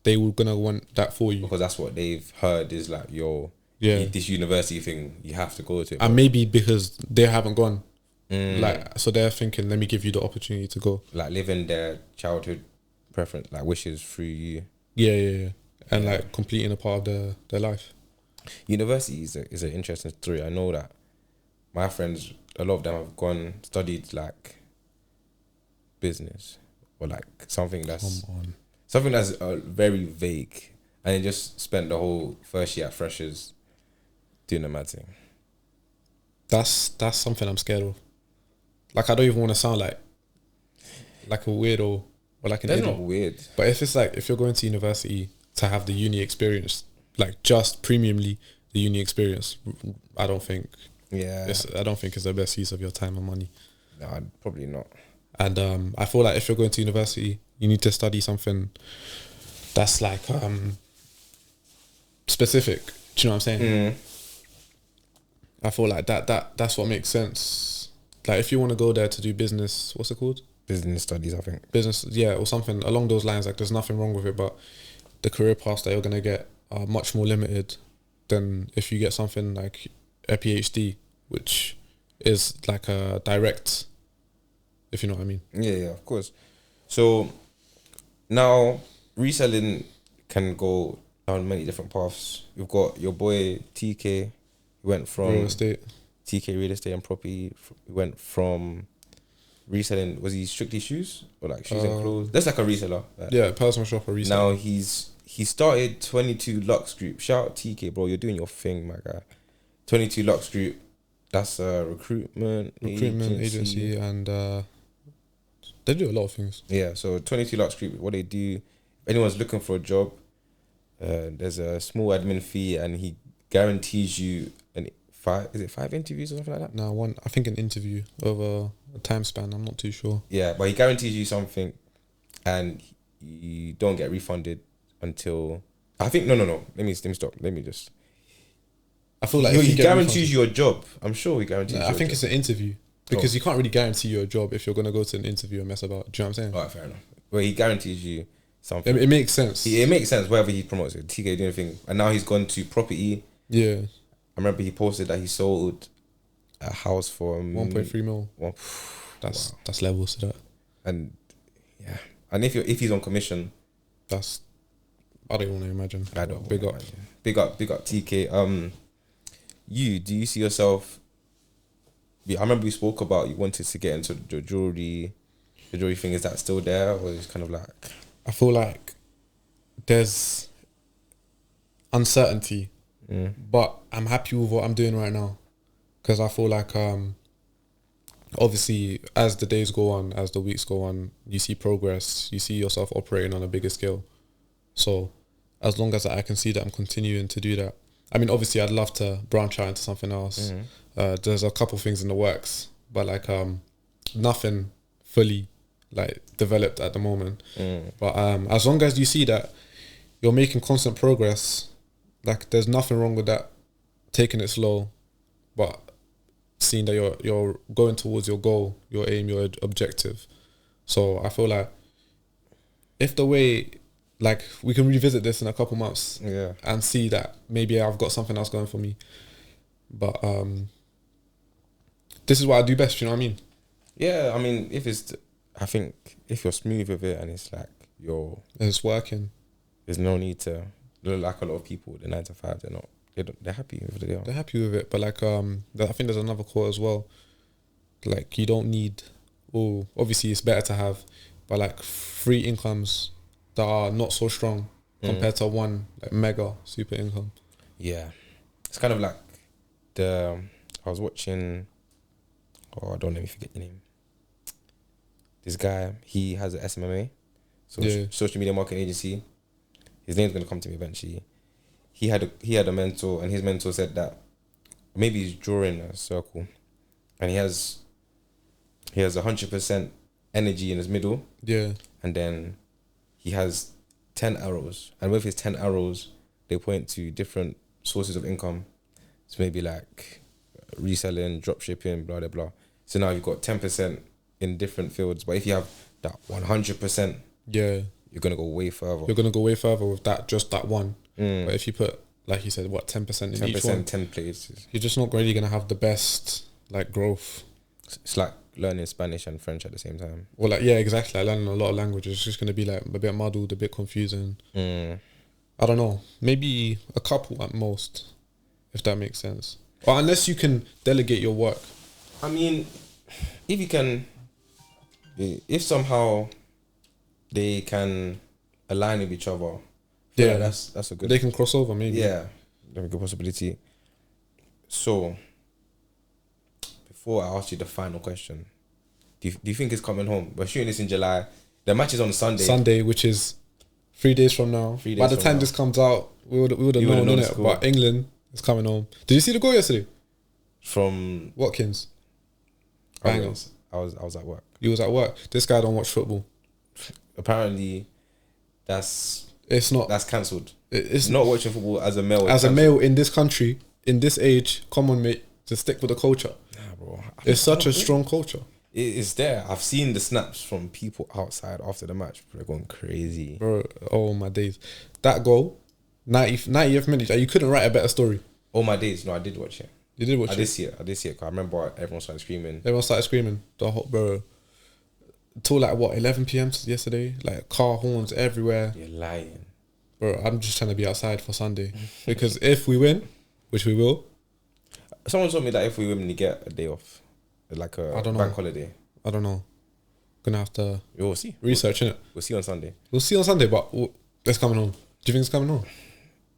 They were gonna want that for you because that's what they've heard is like, yo, Yeah. this university thing, you have to go to it. And maybe because they haven't gone, Mm. like, so they're thinking, let me give you the opportunity to go. Like living their childhood preference, like wishes through you. Yeah. And Yeah. like completing a part of their life. University is an interesting story. I know that my friends, a lot of them have gone, studied like business or like something that's very vague, and they just spent the whole first year at freshers doing the mad thing. That's something I'm scared of. Like, I don't even want to sound like a weirdo or like an That's idiot. not weird. But if it's like, if you're going to university to have the uni experience, like just premiumly the uni experience, I don't think it's the best use of your time and money. No, probably not. And I feel like if you're going to university, you need to study something that's like specific. Do you know what I'm saying? I feel like that's what makes sense. Like, if you want to go there to do business, what's it called? Business studies, I think. Business, yeah, or something along those lines. Like, there's nothing wrong with it, but the career paths that you're gonna get are much more limited than if you get something like a PhD, which is like a direct, if you know what I mean. Yeah, of course. So now reselling can go down many different paths. We've got your boy TK, he went from Real estate. TK Real Estate and Property. He went from reselling, was he strictly shoes or like shoes and clothes? That's like a reseller. Like, Yeah, personal shopper, reseller. now he started 22 Lux Group. Shout out TK, bro, you're doing your thing, my guy. 22 Lux Group, that's a recruitment agency, and they do a lot of things. Yeah, so 22 Lux Group, what they do, if anyone's looking for a job, there's a small admin fee, and he guarantees you five interviews or something like that? No, I think an interview over a time span, I'm not too sure. Yeah, but he guarantees you something, and you don't get refunded until, I think, no. Let me stop. I feel like he if you get guarantees you a job. I'm sure he guarantees. I think it's an interview, because you can't really guarantee you a job if you're gonna go to an interview and mess about. Do you know what I'm saying? Alright, fair enough. Well, he guarantees you something. It makes sense. It makes sense wherever he promotes it. TK doing anything, and now he's gone to property. Yeah. I remember he posted that he sold a house for 1.3 mil. That's levels to that. And yeah, and if he's on commission, I don't want to imagine. I don't. Big up TK. Do you see yourself? I remember we spoke about you wanted to get into the jewelry thing. Is that still there, or is it kind of like? I feel like there's uncertainty, but I'm happy with what I'm doing right now, because I feel like obviously as the days go on, as the weeks go on, you see progress, you see yourself operating on a bigger scale. So as long as I can see that I'm continuing to do that, I mean, obviously I'd love to branch out into something else. There's a couple things in the works, but like nothing fully like developed at the moment. But as long as you see that you're making constant progress, like there's nothing wrong with that, taking it slow, but seeing that you're going towards your goal, your aim, your objective. So I feel like if the way, like, we can revisit this in a couple months, and see that maybe I've got something else going for me. But this is what I do best, you know what I mean? Yeah, I mean, I think if you're smooth with it and it's like it's working, there's no need to, like a lot of people, the 9 to 5, they're happy with it. They're happy with it, but like I think there's another quote as well. Like, you don't need, obviously it's better to have, but like 3 incomes that are not so strong compared to one like mega super income. Yeah, it's kind of like I was watching. I don't let me forget the name. This guy, he has an SMMA, social media marketing agency. His name's gonna come to me eventually. He had a mentor, and his mentor said that maybe he's drawing a circle, and he has 100% energy in his middle. Yeah, and then he has 10 arrows, and with his 10 arrows, they point to different sources of income. So maybe like reselling, drop shipping, blah blah blah. So now you've got 10% in different fields, but if you have that 100%, you're gonna go way further. You're gonna go way further with that, just that one. But if you put like you said, what 10% in each 10%, one. 10 places. You're just not really gonna have the best like growth. It's like learning Spanish and French at the same time. Or like, yeah, exactly. Like learning a lot of languages. It's just gonna be like a bit muddled, a bit confusing. I don't know. Maybe a couple at most, if that makes sense. Or unless you can delegate your work. I mean, if you can, if somehow they can align with each other, Yeah, that's a good. They can cross over, maybe. Yeah, that's a good possibility. So, before I ask you the final question, do you think it's coming home? We're shooting this in July. The match is on Sunday. Sunday, which is 3 days from now. By the time this comes out, we would have known it. But England is coming home. Did you see the goal yesterday? From Watkins. Bangers. I was at work. You was at work. This guy don't watch football. Apparently, that's cancelled. It's not watching football as a male. As a male in this country, in this age, come on, mate, just stick with the culture. Nah, bro. It's such a strong culture. It's there. I've seen the snaps from people outside after the match. They're going crazy. Bro, oh my days. That goal, 90th minute, you couldn't write a better story. Oh my days. No, I did watch it. You did watch it? I did see it. Cause I remember everyone started screaming. The whole, bro. Till like what, 11 p.m. yesterday? Like car horns everywhere. You're lying. Bro, I'm just trying to be outside for Sunday. Because if we win, which we will. Someone told me that if we win, you get a day off. Like a bank holiday. I don't know. Gonna have to we'll see. Research, innit? We'll see on Sunday. But it's coming home. Do you think it's coming home?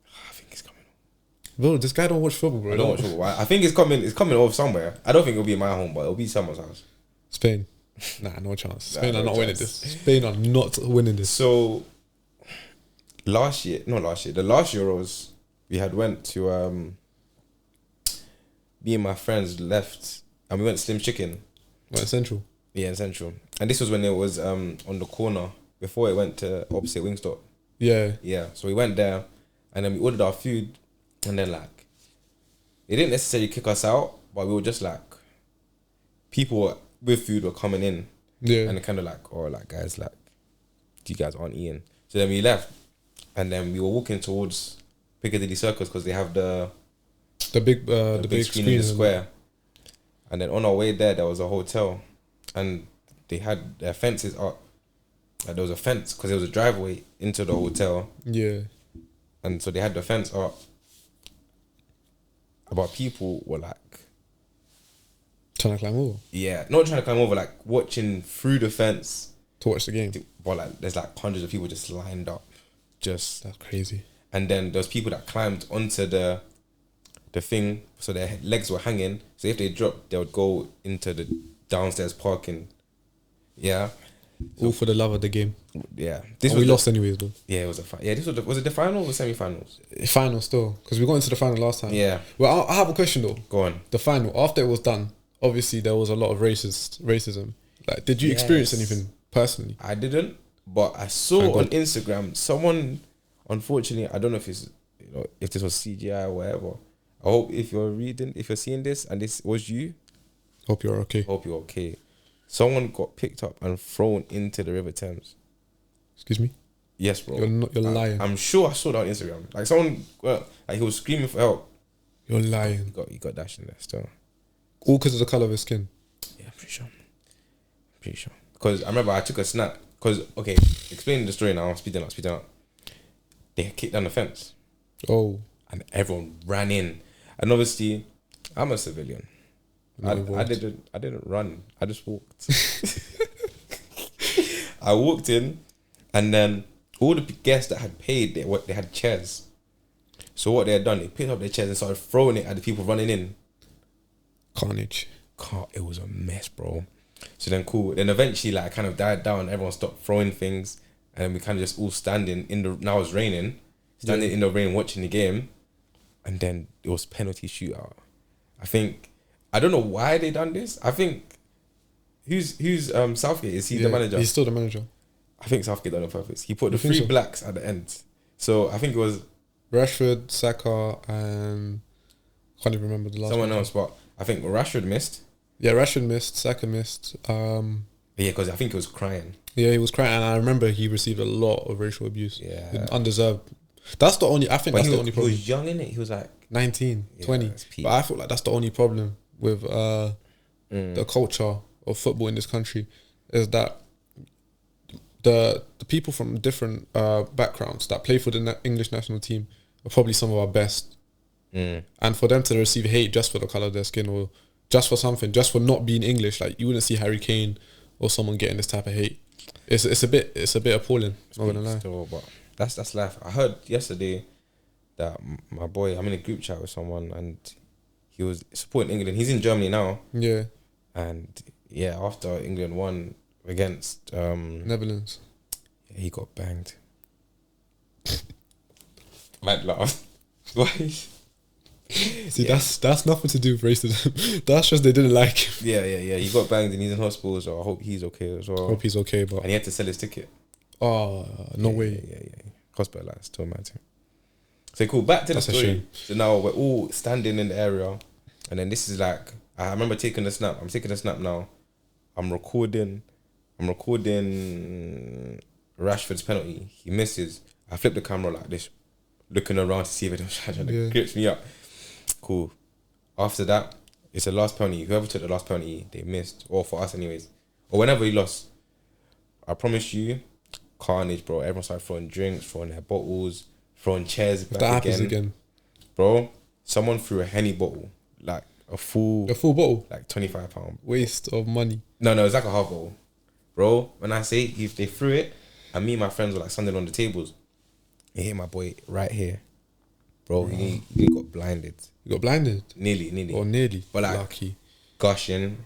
I think it's coming home. Bro, this guy don't watch football, bro. I don't watch football. I think it's coming off somewhere. I don't think it'll be in my home, but it'll be someone's house. Spain. Nah, no chance. Spain are not winning this. Spain are not winning this. So the last Euros, we had went to me and my friends left and we went Slim Chicken. What, in Central? Yeah, in Central. And this was when it was on the corner before it went to opposite Wingstop. Yeah. Yeah. So we went there and then we ordered our food and then like they didn't necessarily kick us out, but we were just like people with food were coming in. Yeah. And kind of like, oh, like guys, like you guys aren't eating. So then we left and then we were walking towards Piccadilly Circus because they have the big screen in the square. And then on our way there was a hotel and they had their fences up. Like there was a fence because there was a driveway into the hotel. Yeah. And so they had the fence up. But people were like trying to climb over. Yeah, not trying to climb over, like watching through the fence to watch the game. But like there's like hundreds of people just lined up. That's crazy. And then there's people that climbed onto the thing, so their legs were hanging. So if they dropped, they would go into the downstairs parking. Yeah. All for the love of the game. Yeah. We lost anyways, though. Yeah, it was was it the final or semi-finals? Final still, because we got into the final last time. Yeah. Well, I have a question though. Go on. The final, after it was done, obviously there was a lot of racism. Like, did you experience anything personally? I didn't, but I saw on Instagram someone. Unfortunately, I don't know if it's if this was CGI or whatever. I hope if you're seeing this and this was you, hope you're okay. Someone got picked up and thrown into the River Thames. Excuse me? Yes, bro. You're lying. I'm sure I saw that on Instagram. Like someone, like he was screaming for help. You're lying. He got dashed in there still. All because of the colour of his skin? Yeah, I'm pretty sure. Because I remember I took a snap. Because, okay, explaining the story now, speeding up. They kicked down the fence. Oh. And everyone ran in. And obviously, I'm a civilian. I didn't run. I just walked. I walked in, and then all the guests that had paid, they had chairs. So what they had done, they picked up their chairs and started throwing it at the people running in. Carnage. It was a mess, bro. So then cool. Then eventually, like, kind of died down. Everyone stopped throwing things, and then we kind of just all standing in the. Now it's raining. Standing in the rain watching the game, and then it was penalty shootout. I don't know why they done this. I think who's Southgate? Is he the manager? He's still the manager. I think Southgate done it on purpose. He put the three blacks at the end. So I think it was Rashford, Saka, and can't even remember the last someone else, but I think Rashford missed. Yeah, Rashford missed, Saka missed. Yeah, because I think he was crying. Yeah, he was crying, and I remember he received a lot of racial abuse. Yeah. Undeserved, That's the only. I think But that's he, the only he problem. was young in it. He was like 19, 20. that's peak. But I feel like that's the only problem with the culture of football in this country is that the people from different backgrounds that play for the English national team are probably some of our best. And for them to receive hate just for the color of their skin or just for something, just for not being English, like you wouldn't see Harry Kane or someone getting this type of hate. It's a bit appalling. Not gonna lie. Still, but that's life. I heard yesterday that my boy, I'm in a group chat with someone and he was supporting England. He's in Germany now. Yeah, And yeah, after England won against Netherlands. he got banged. Might laugh. Why? See, that's nothing to do with racism. That's just they didn't like him. Yeah. He got banged and he's in hospital, so I hope he's okay as well. Hope he's okay, but And he had to sell his ticket. no way. Yeah. Hospitalized, still mad. So cool, back to That's the a story. shame. So now we're all standing in the area, and then this is like, I remember taking a snap. I'm taking a snap now. I'm recording Rashford's penalty. He misses. I flip the camera like this, looking around to see if anyone's trying to grips me up. Cool. After that, it's the last penalty. Whoever took the last penalty, they missed. Or for us anyways. Or whenever he lost. I promise you, carnage, bro. Everyone started throwing drinks, throwing their bottles, throwing chairs back That happens again. Bro, someone threw a Henny bottle. Like a full bottle. like £25. Waste of money. No, it's like a half bottle. Bro, when I say if they threw it, and me and my friends were like standing on the tables, it hit my boy right here. Bro, he got blinded. You got blinded? Nearly. Or nearly. But like lucky. gushing.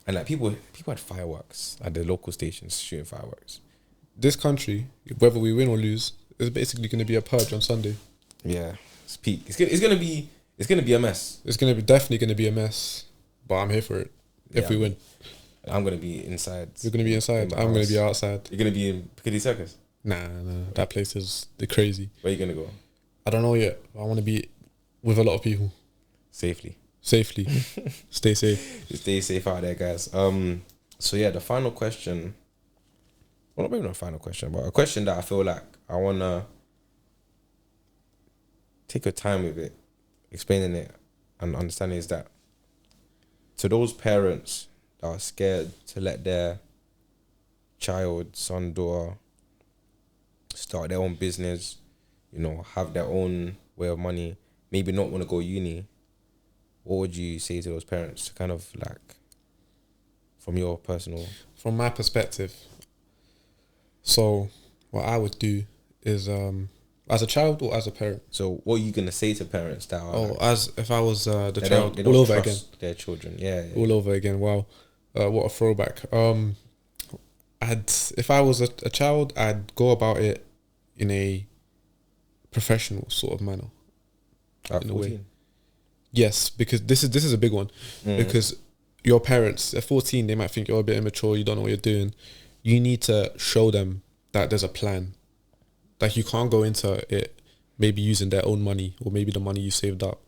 And like people had fireworks at the local stations shooting fireworks. This country, whether we win or lose, is basically going to be a purge on Sunday. Yeah, it's peak. It's gonna be a mess. It's definitely going to be a mess, but I'm here for it. If we win, I'm gonna be inside. you're going to be inside. I'm going to be outside. You're gonna be in Piccadilly Circus. Nah, that place is crazy. Where you gonna go? I don't know yet. I want to be with a lot of people Safely. Stay safe. Stay safe out there, guys. So yeah, the final question. Well, maybe not a final question, but a question that I feel like I wanna take your time with it, explaining it and understanding is that to those parents that are scared to let their child, son, daughter start their own business, have their own way of money, maybe not want to go uni, what would you say to those parents? Kind of like from your personal... From my perspective, so what I would do is as a child or as a parent. So what are you gonna say to parents that are as if I was the they child don't all over trust again, their children? Yeah. all over again. Wow, what a throwback. If I was a child, I'd go about it in a professional sort of manner. At in a way. 14? Yes, because this is a big one. Because your parents at 14, they might think you're a bit immature, you don't know what you're doing. You need to show them that there's a plan. Like you can't go into it maybe using their own money or maybe the money you saved up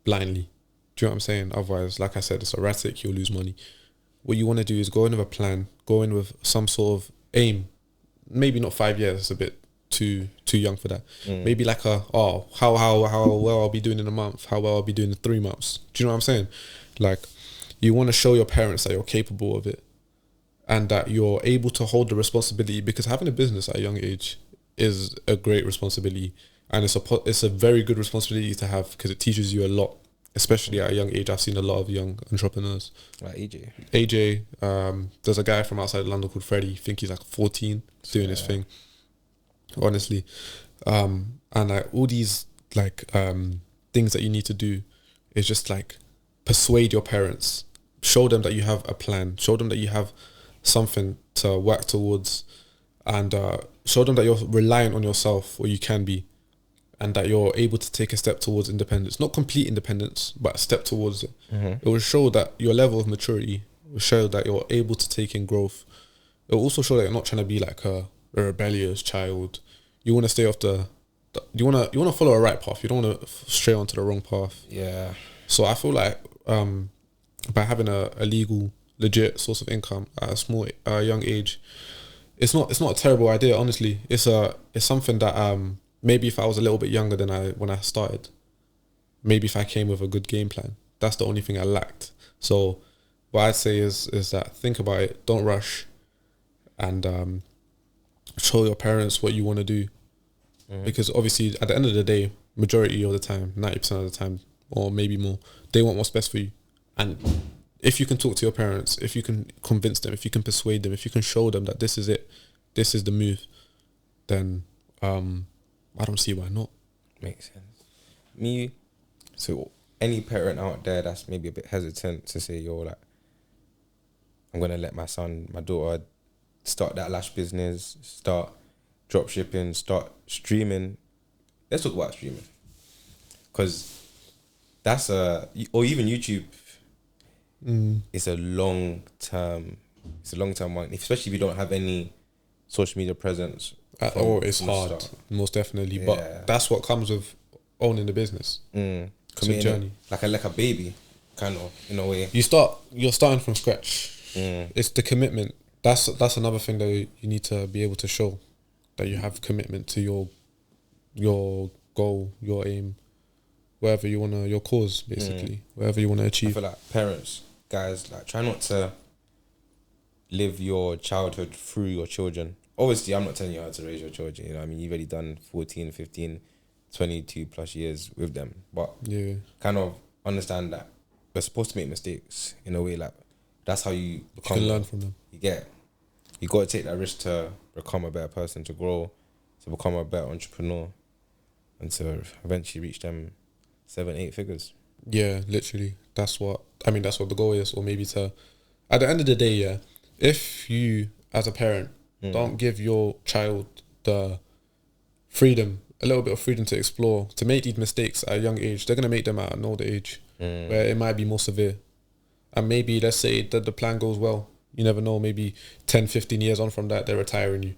blindly. Do you know what I'm saying? Otherwise, like I said, it's erratic, you'll lose money. What you want to do is go in with a plan, go in with some sort of aim. Maybe not 5 years, it's a bit too young for that. Maybe like how well I'll be doing in a month, how well I'll be doing in 3 months. Do you know what I'm saying? Like you want to show your parents that you're capable of it and that you're able to hold the responsibility, because having a business at a young age is a great responsibility, and it's a very good responsibility to have because it teaches you a lot, especially at a young age. I've seen a lot of young entrepreneurs. Like AJ, there's a guy from outside London called Freddie. I think he's like 14 doing his thing. Honestly, and like all these like things that you need to do is just like persuade your parents, show them that you have a plan, show them that you have something to work towards, and show them that you're reliant on yourself, or you can be, and that you're able to take a step towards independence. Not complete independence, but a step towards it. It will show that your level of maturity, will show that you're able to take in growth. It will also show that you're not trying to be like a rebellious child. You want to stay off you want to follow a right path. You don't want to stray onto the wrong path. Yeah. So I feel like by having a legal, legit source of income at a small, young age, it's not a terrible idea. Honestly, it's something that maybe if I was a little bit younger than when I started, maybe if I came with a good game plan, that's the only thing I lacked. So what I'd say is that think about it, don't rush, and show your parents what you want to do. Because obviously at the end of the day, majority of the time, 90% of the time, or maybe more, they want what's best for you. And if you can talk to your parents, if you can convince them, if you can persuade them, if you can show them that this is it, this is the move, then I don't see why not. Makes sense. So any parent out there that's maybe a bit hesitant to say, yo, like, I'm gonna let my daughter start that lash business, start drop shipping, start streaming. Let's talk about streaming, because that's or even YouTube. It's a long term one, especially if you don't have any social media presence. It's hard, most definitely. But that's what comes with owning the business. It's a journey, like a baby, kind of, in a way. You're starting from scratch. It's the commitment. That's another thing that you need to be able to show, that you have commitment to your goal, your aim, wherever you wanna, your cause, basically, wherever you wanna achieve. I feel like parents, guys, like, try not to live your childhood through your children. Obviously, I'm not telling you how to raise your children. You know what I mean? You've already done 14, 15, 22 plus years with them. But kind of understand that we're supposed to make mistakes in a way. Like, that's how you become. You can learn from them. You got to take that risk to become a better person, to grow, to become a better entrepreneur, and to eventually reach them 7-8 figures. Yeah, literally. That's what the goal is. Or maybe at the end of the day, if you as a parent don't give your child the freedom, a little bit of freedom to explore, to make these mistakes at a young age, they're going to make them at an older age where it might be more severe. And maybe, let's say that the plan goes well, you never know, maybe 10, 15 years on from that, they're retiring you.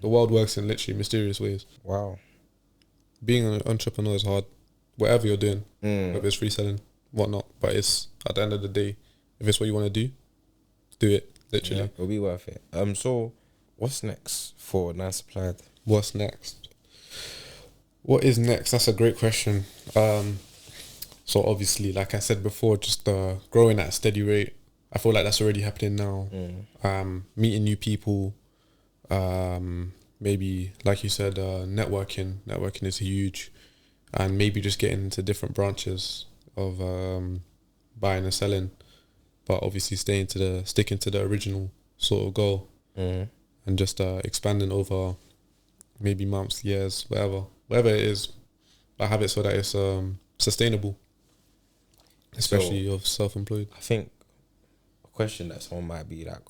The world works in literally mysterious ways. Wow. Being an entrepreneur is hard, whatever you're doing, whether it's reselling, whatnot. But it's, at the end of the day, if it's what you want to do it, literally. Yeah, it'll be worth it. So what's next for Nice Supplied? What's next? What is next? That's a great question. So obviously, like I said before, just growing at a steady rate. I feel like that's already happening now. Meeting new people. Maybe, like you said, networking. Networking is huge. And maybe just getting into different branches of buying and selling. But obviously sticking to the original sort of goal. And just expanding over maybe months, years, whatever it is. I have it so that it's sustainable. Especially if you're self-employed. I think a question that someone might be like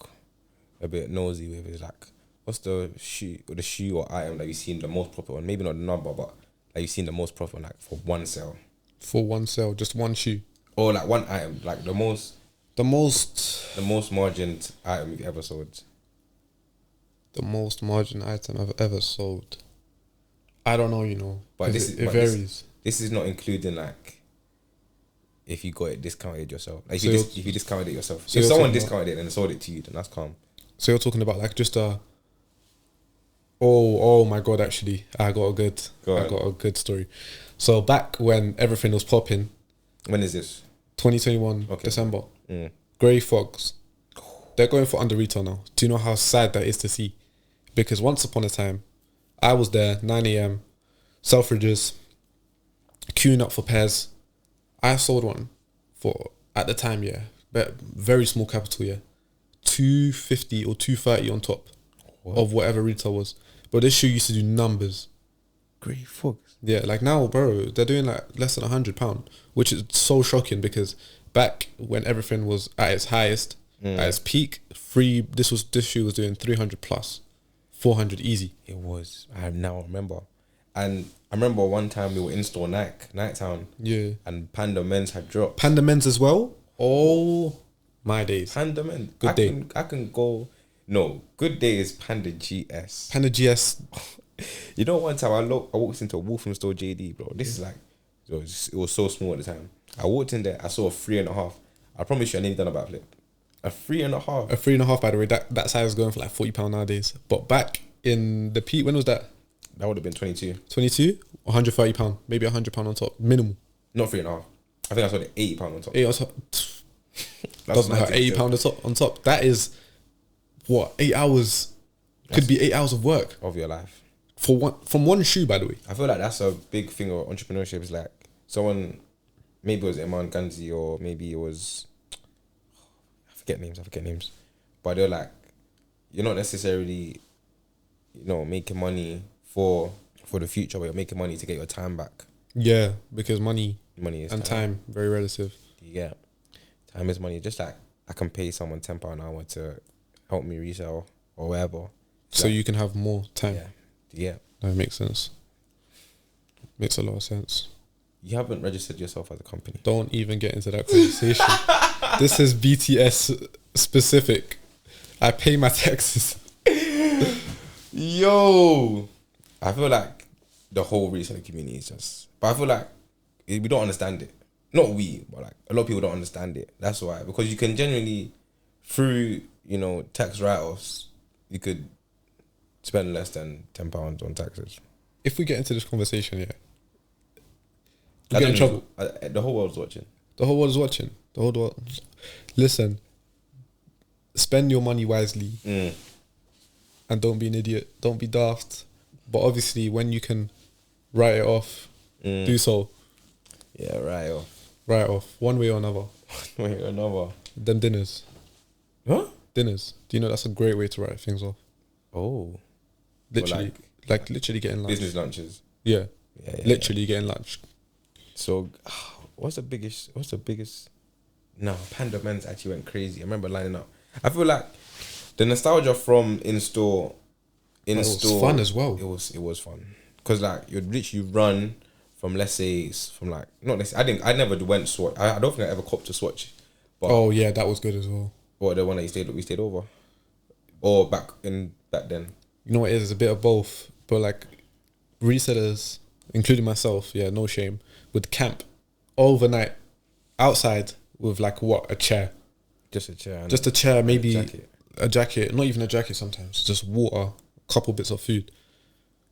a bit nosy with is like, what's the shoe or item that you've seen the most profit on? Maybe not the number, but like you've seen the most profit on, like, for one sale. For one sale, just one shoe. Or like one item, like the most margined item you've ever sold. The most margin item I've ever sold. I don't know, but it varies. This is not including, like, if you got it discounted yourself. Like, if you discounted it yourself. So if someone discounted it and sold it to you, then that's calm. So you're talking about, like, just oh my god, actually, I got a good story. So back when everything was popping. When is this? 2021, December. Grey Fogs. They're going for under retail now. Do you know how sad that is to see? Because once upon a time, I was there, 9 a.m, Selfridges, queuing up for pairs. I sold one for, at the time, but very small capital, $250 or $230 on top of whatever retail was. But this shoe used to do numbers. Grey Fogs. Yeah, like now, bro, they're doing like less than £100, which is so shocking because back when everything was at its highest, at its peak, this shoe was doing 300 plus, 400 easy. It was. I now remember. And I remember one time we were in store Nighttown. Yeah. And Panda Men's had dropped. Panda Men's as well? Oh, my days. Panda Men. Good day. I can go. No, good day is Panda GS. Panda GS. You know, one time I walked into a Wolfram store JD, bro. This is like, it was so small at the time. I walked in there, I saw a 3.5. I promise you I nearly done a backflip. A 3.5. A 3.5, by the way, that size is going for like £40 nowadays. But back in the peak, when was that? That would have been 22. 22, £130, maybe £100 on top, minimal. Not 3.5. I think I saw the £80 on top. 8 on top. That's Doesn't hurt. £80 on top. That is what, 8 hours. Could be 8 hours of work of your life from one shoe. By the way, I feel like that's a big thing of entrepreneurship. Is like someone, maybe it was Iman Ganzi or maybe it was, I forget names, but they're like, you're not necessarily, making money for the future, but you're making money to get your time back. Yeah, because money is and time very relative. Yeah, time is money. Just like I can pay someone £10 an hour to help me resell or whatever. So you can have more time. Yeah. That makes sense. Makes a lot of sense. You haven't registered yourself as a company. Don't even get into that conversation. This is BTS specific. I pay my taxes. Yo, I feel like the whole reselling community is just, but I feel like we don't understand it. Not we, but like a lot of people don't understand it. That's why, because you can genuinely, through tax write-offs, you could spend less than £10 on taxes. If we get into this conversation, I we get in trouble. The whole world's watching. The whole world is watching. The whole world. Listen, spend your money wisely, and don't be an idiot. Don't be daft. But obviously, when you can write it off, do so. Yeah, write it off. One way or another. One way or another. Them dinners. Huh? Dinners. Do you know that's a great way to write things off? Oh. Literally. Like literally getting lunch. Business lunches. Yeah. Literally getting lunch. So, what's the biggest? No, Panda Men's actually went crazy. I remember lining up. I feel like the nostalgia from in-store. It was fun as well. It was fun. Because like, you'd literally run from, let's say, I never went Swatch. I don't think I ever copped a Swatch. But oh yeah, that was good as well. What, the one that we stayed over? Or back then? You know what it is? It's a bit of both. But like, resellers, including myself, no shame, would camp overnight outside with like a chair. Just a chair. Just a chair, maybe a jacket. Not even a jacket sometimes. Just water, a couple bits of food.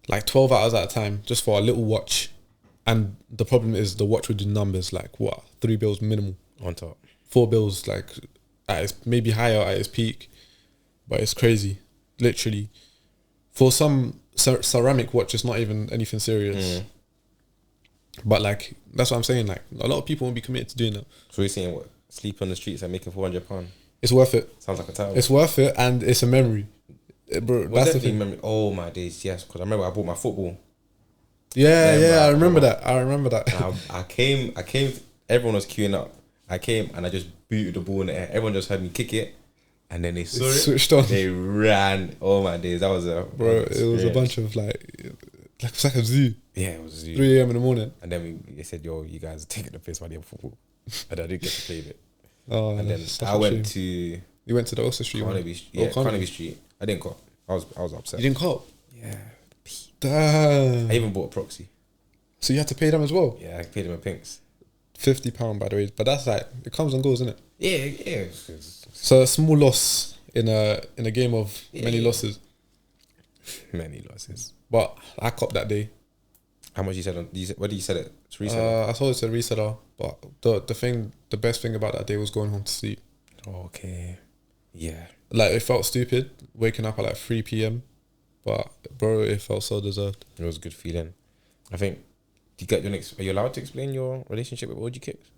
Like 12 hours at a time, just for a little watch. And the problem is the watch would do numbers like 3 bills minimal. On top. 4 bills like at its, maybe higher at its peak. But it's crazy. Literally. For some ceramic watch, it's not even anything serious. But like, that's what I'm saying. Like, a lot of people won't be committed to doing that. So you're saying sleep on the streets and making £400? It's worth it. Sounds like a title. It's worth it, and it's a memory. Bro, that's the thing. Memory. Oh my days, yes. Because I remember I bought my football. Yeah, I remember that. I came. Everyone was queuing up. I came and I just booted the ball in the air. Everyone just heard me kick it, and then they saw it. Switched on. They ran. Oh my days, that was a it was a bunch of like it's like a zoo. Yeah, it was a zoo. 3 a.m. in the morning. And then they said, "Yo, you guys are taking the piss by the football," and I didn't get to play it. Oh, and then I went to. You went to the Ulster Street Carnaby, yeah, Carnaby Street. I didn't cop. I was upset. You didn't cop? Yeah. Damn. I even bought a proxy. So you had to pay them as well? Yeah, I paid them in pinks. £50 by the way, but that's like, it comes and goes, isn't it? Yeah. So a small loss in a game of many losses. Many losses. But I copped that day. How much you said on? What did you sell it? It's reseller. I sold it to a reseller, but the best thing about that day was going home to sleep. Okay. Yeah. Like, it felt stupid waking up at like 3 p.m, but bro, it felt so deserved. It was a good feeling. I think. Do you get your next? Are you allowed to explain your relationship with OG Kicks?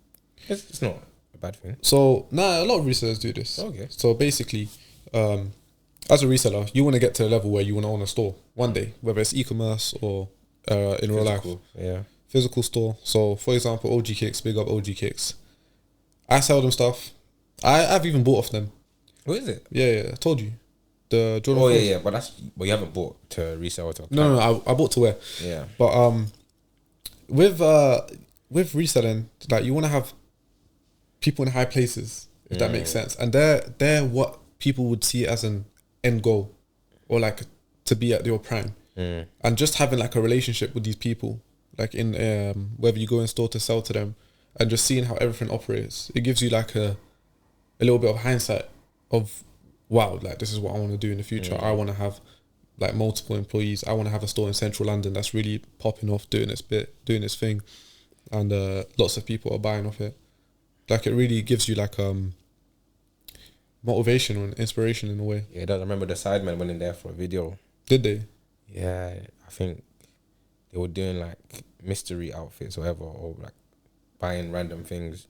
It's not a bad thing. So a lot of resellers do this. Okay. So basically, as a reseller, you want to get to a level where you want to own a store one day, whether it's e-commerce or in real life. Yeah. Physical store. So for example, OG Kicks, big up OG Kicks. I sell them stuff. I've even bought off them. What is it? Yeah, I told you. The Jordan. Oh yeah, but you haven't bought to resell or to. No, I bought to wear. Yeah. But with reselling, like, you want to have people in high places, if that makes sense, and they're what people would see as an end goal, or like to be at your prime, and just having like a relationship with these people, like in whether you go in store to sell to them, and just seeing how everything operates, it gives you like a little bit of hindsight of, wow, like, this is what I want to do in the future. I want to have like multiple employees. I want to have a store in central London that's really popping off, doing its thing, and lots of people are buying off it. Like it really gives you like motivation and inspiration in a way. Yeah, I remember the Sidemen went in there for a video. Did they? Yeah, I think they were doing like mystery outfits or whatever, or like buying random things.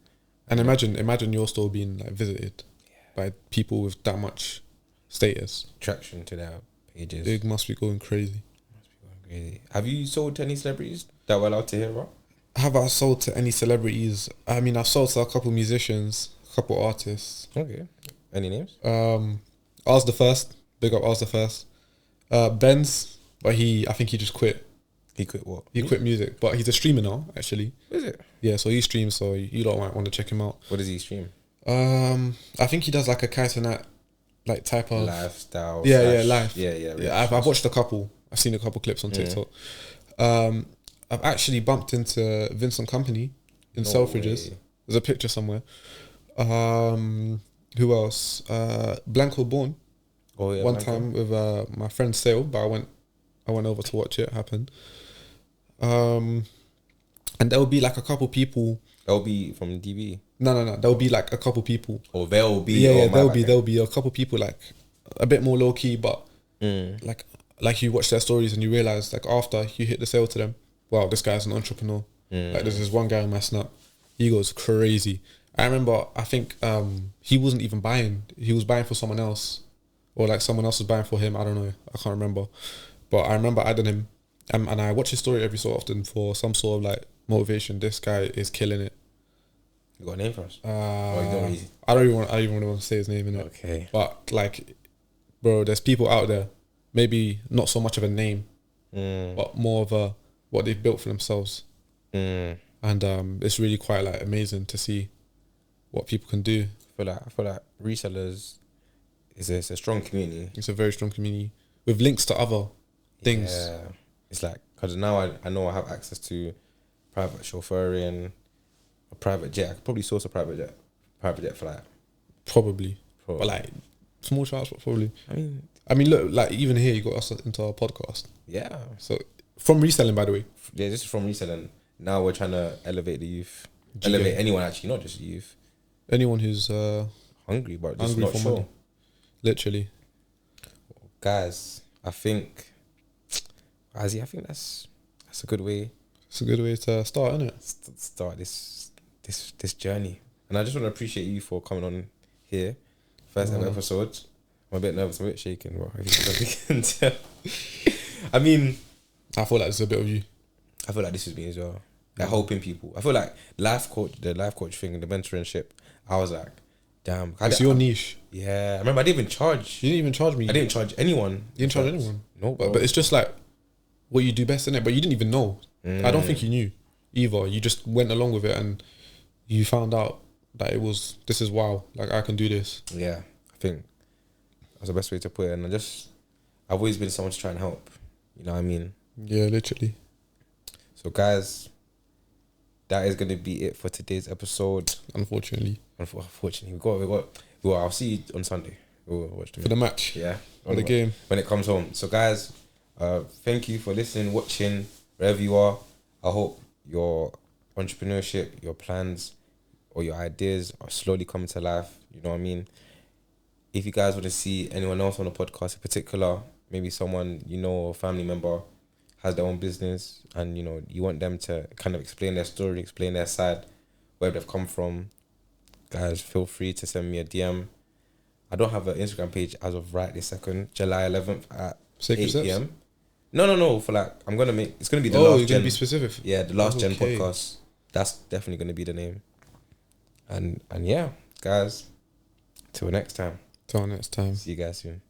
And imagine your store being like visited by people with that much status. Traction to their pages. It must be going crazy. Have you sold to any celebrities that we're allowed to hear about? Have I sold to any celebrities? I mean, I've sold to a couple musicians, a couple artists. Okay. Any names? Ours the First. Big up Ours the First. Benz, but I think he just quit. He quit what? He quit music, but he's a streamer now, actually. Is it? Yeah, so he streams, so you lot might want to check him out. What does he stream? I think he does like a kind of like type of lifestyle. Life. Yeah. I've watched a couple. I've seen a couple clips on TikTok. I've actually bumped into Vincent Company in Selfridges. There's a picture somewhere. Who else? Blanco Born. Oh yeah. One time with my friend Sale, but I went over to watch it happen. And there'll be like a couple people. They'll be from DB. No. There'll be like a couple people. Or they'll be. Yeah, there'll be a couple people like a bit more low key, but like you watch their stories and you realize like after you hit the sale to them, wow, this guy's an entrepreneur. Like there's this one guy on my snap, he goes crazy. I remember, I think he wasn't even buying. He was buying for someone else, or like someone else was buying for him. I don't know. I can't remember. But I remember adding him, and I watch his story every so often for some sort of like motivation. This guy is killing it. You got a name for us? I don't even want to say his name in it. Okay. But like, bro, there's people out there. Maybe not so much of a name, but more of what they've built for themselves. And it's really quite like amazing to see what people can do. I feel like resellers is a strong community. It's a very strong community with links to other things. Yeah, it's like because now I know I have access to private chauffeuring, a private jet. I could probably source a private jet flight. Probably. But like small transport, probably. I mean, look, like even here you got us into our podcast. Yeah. So from reselling, by the way. Yeah, this is from reselling. Now we're trying to elevate the youth. Elevate anyone actually, not just youth. Anyone who's hungry, but just hungry not for sure. money. Literally. Guys, I think that's a good way. It's a good way to start, isn't it? Start this journey. And I just want to appreciate you for coming on here. First ever episode. I'm a bit nervous, I'm a bit shaking, bro. If you can tell. I mean, I feel like this is a bit of you. I feel like this is me as well. Like helping people. I feel like the life coach thing, the mentorship, I was like, damn. It's your niche. Yeah. I remember I didn't even charge. You didn't even charge me. I didn't charge anyone. You didn't charge anyone. No, but it's just like what you do best, innit? But you didn't even know. I don't think you knew either. You just went along with it and you found out that this is wow. Like I can do this. Yeah. I think that's the best way to put it. And I've always been someone to try and help. You know what I mean? Yeah, literally. So guys, that is going to be it for today's episode. Unfortunately, we got. Well, I'll see you on Sunday. We'll watch the match. Yeah, or the game when it comes home. So, guys, thank you for listening, watching, wherever you are. I hope your entrepreneurship, your plans, or your ideas are slowly coming to life. You know what I mean? If you guys want to see anyone else on the podcast in particular, maybe someone you know or family member has their own business and you want them to kind of explain their story, explain their side, where they've come from, guys, feel free to send me a DM. I don't have an Instagram page as of right this second, July 11th at 8 p.m. No, for like, it's going to be the last you're going to be specific? Yeah, the last gen podcast. That's definitely going to be the name. And yeah, guys, till next time. Till next time. See you guys soon.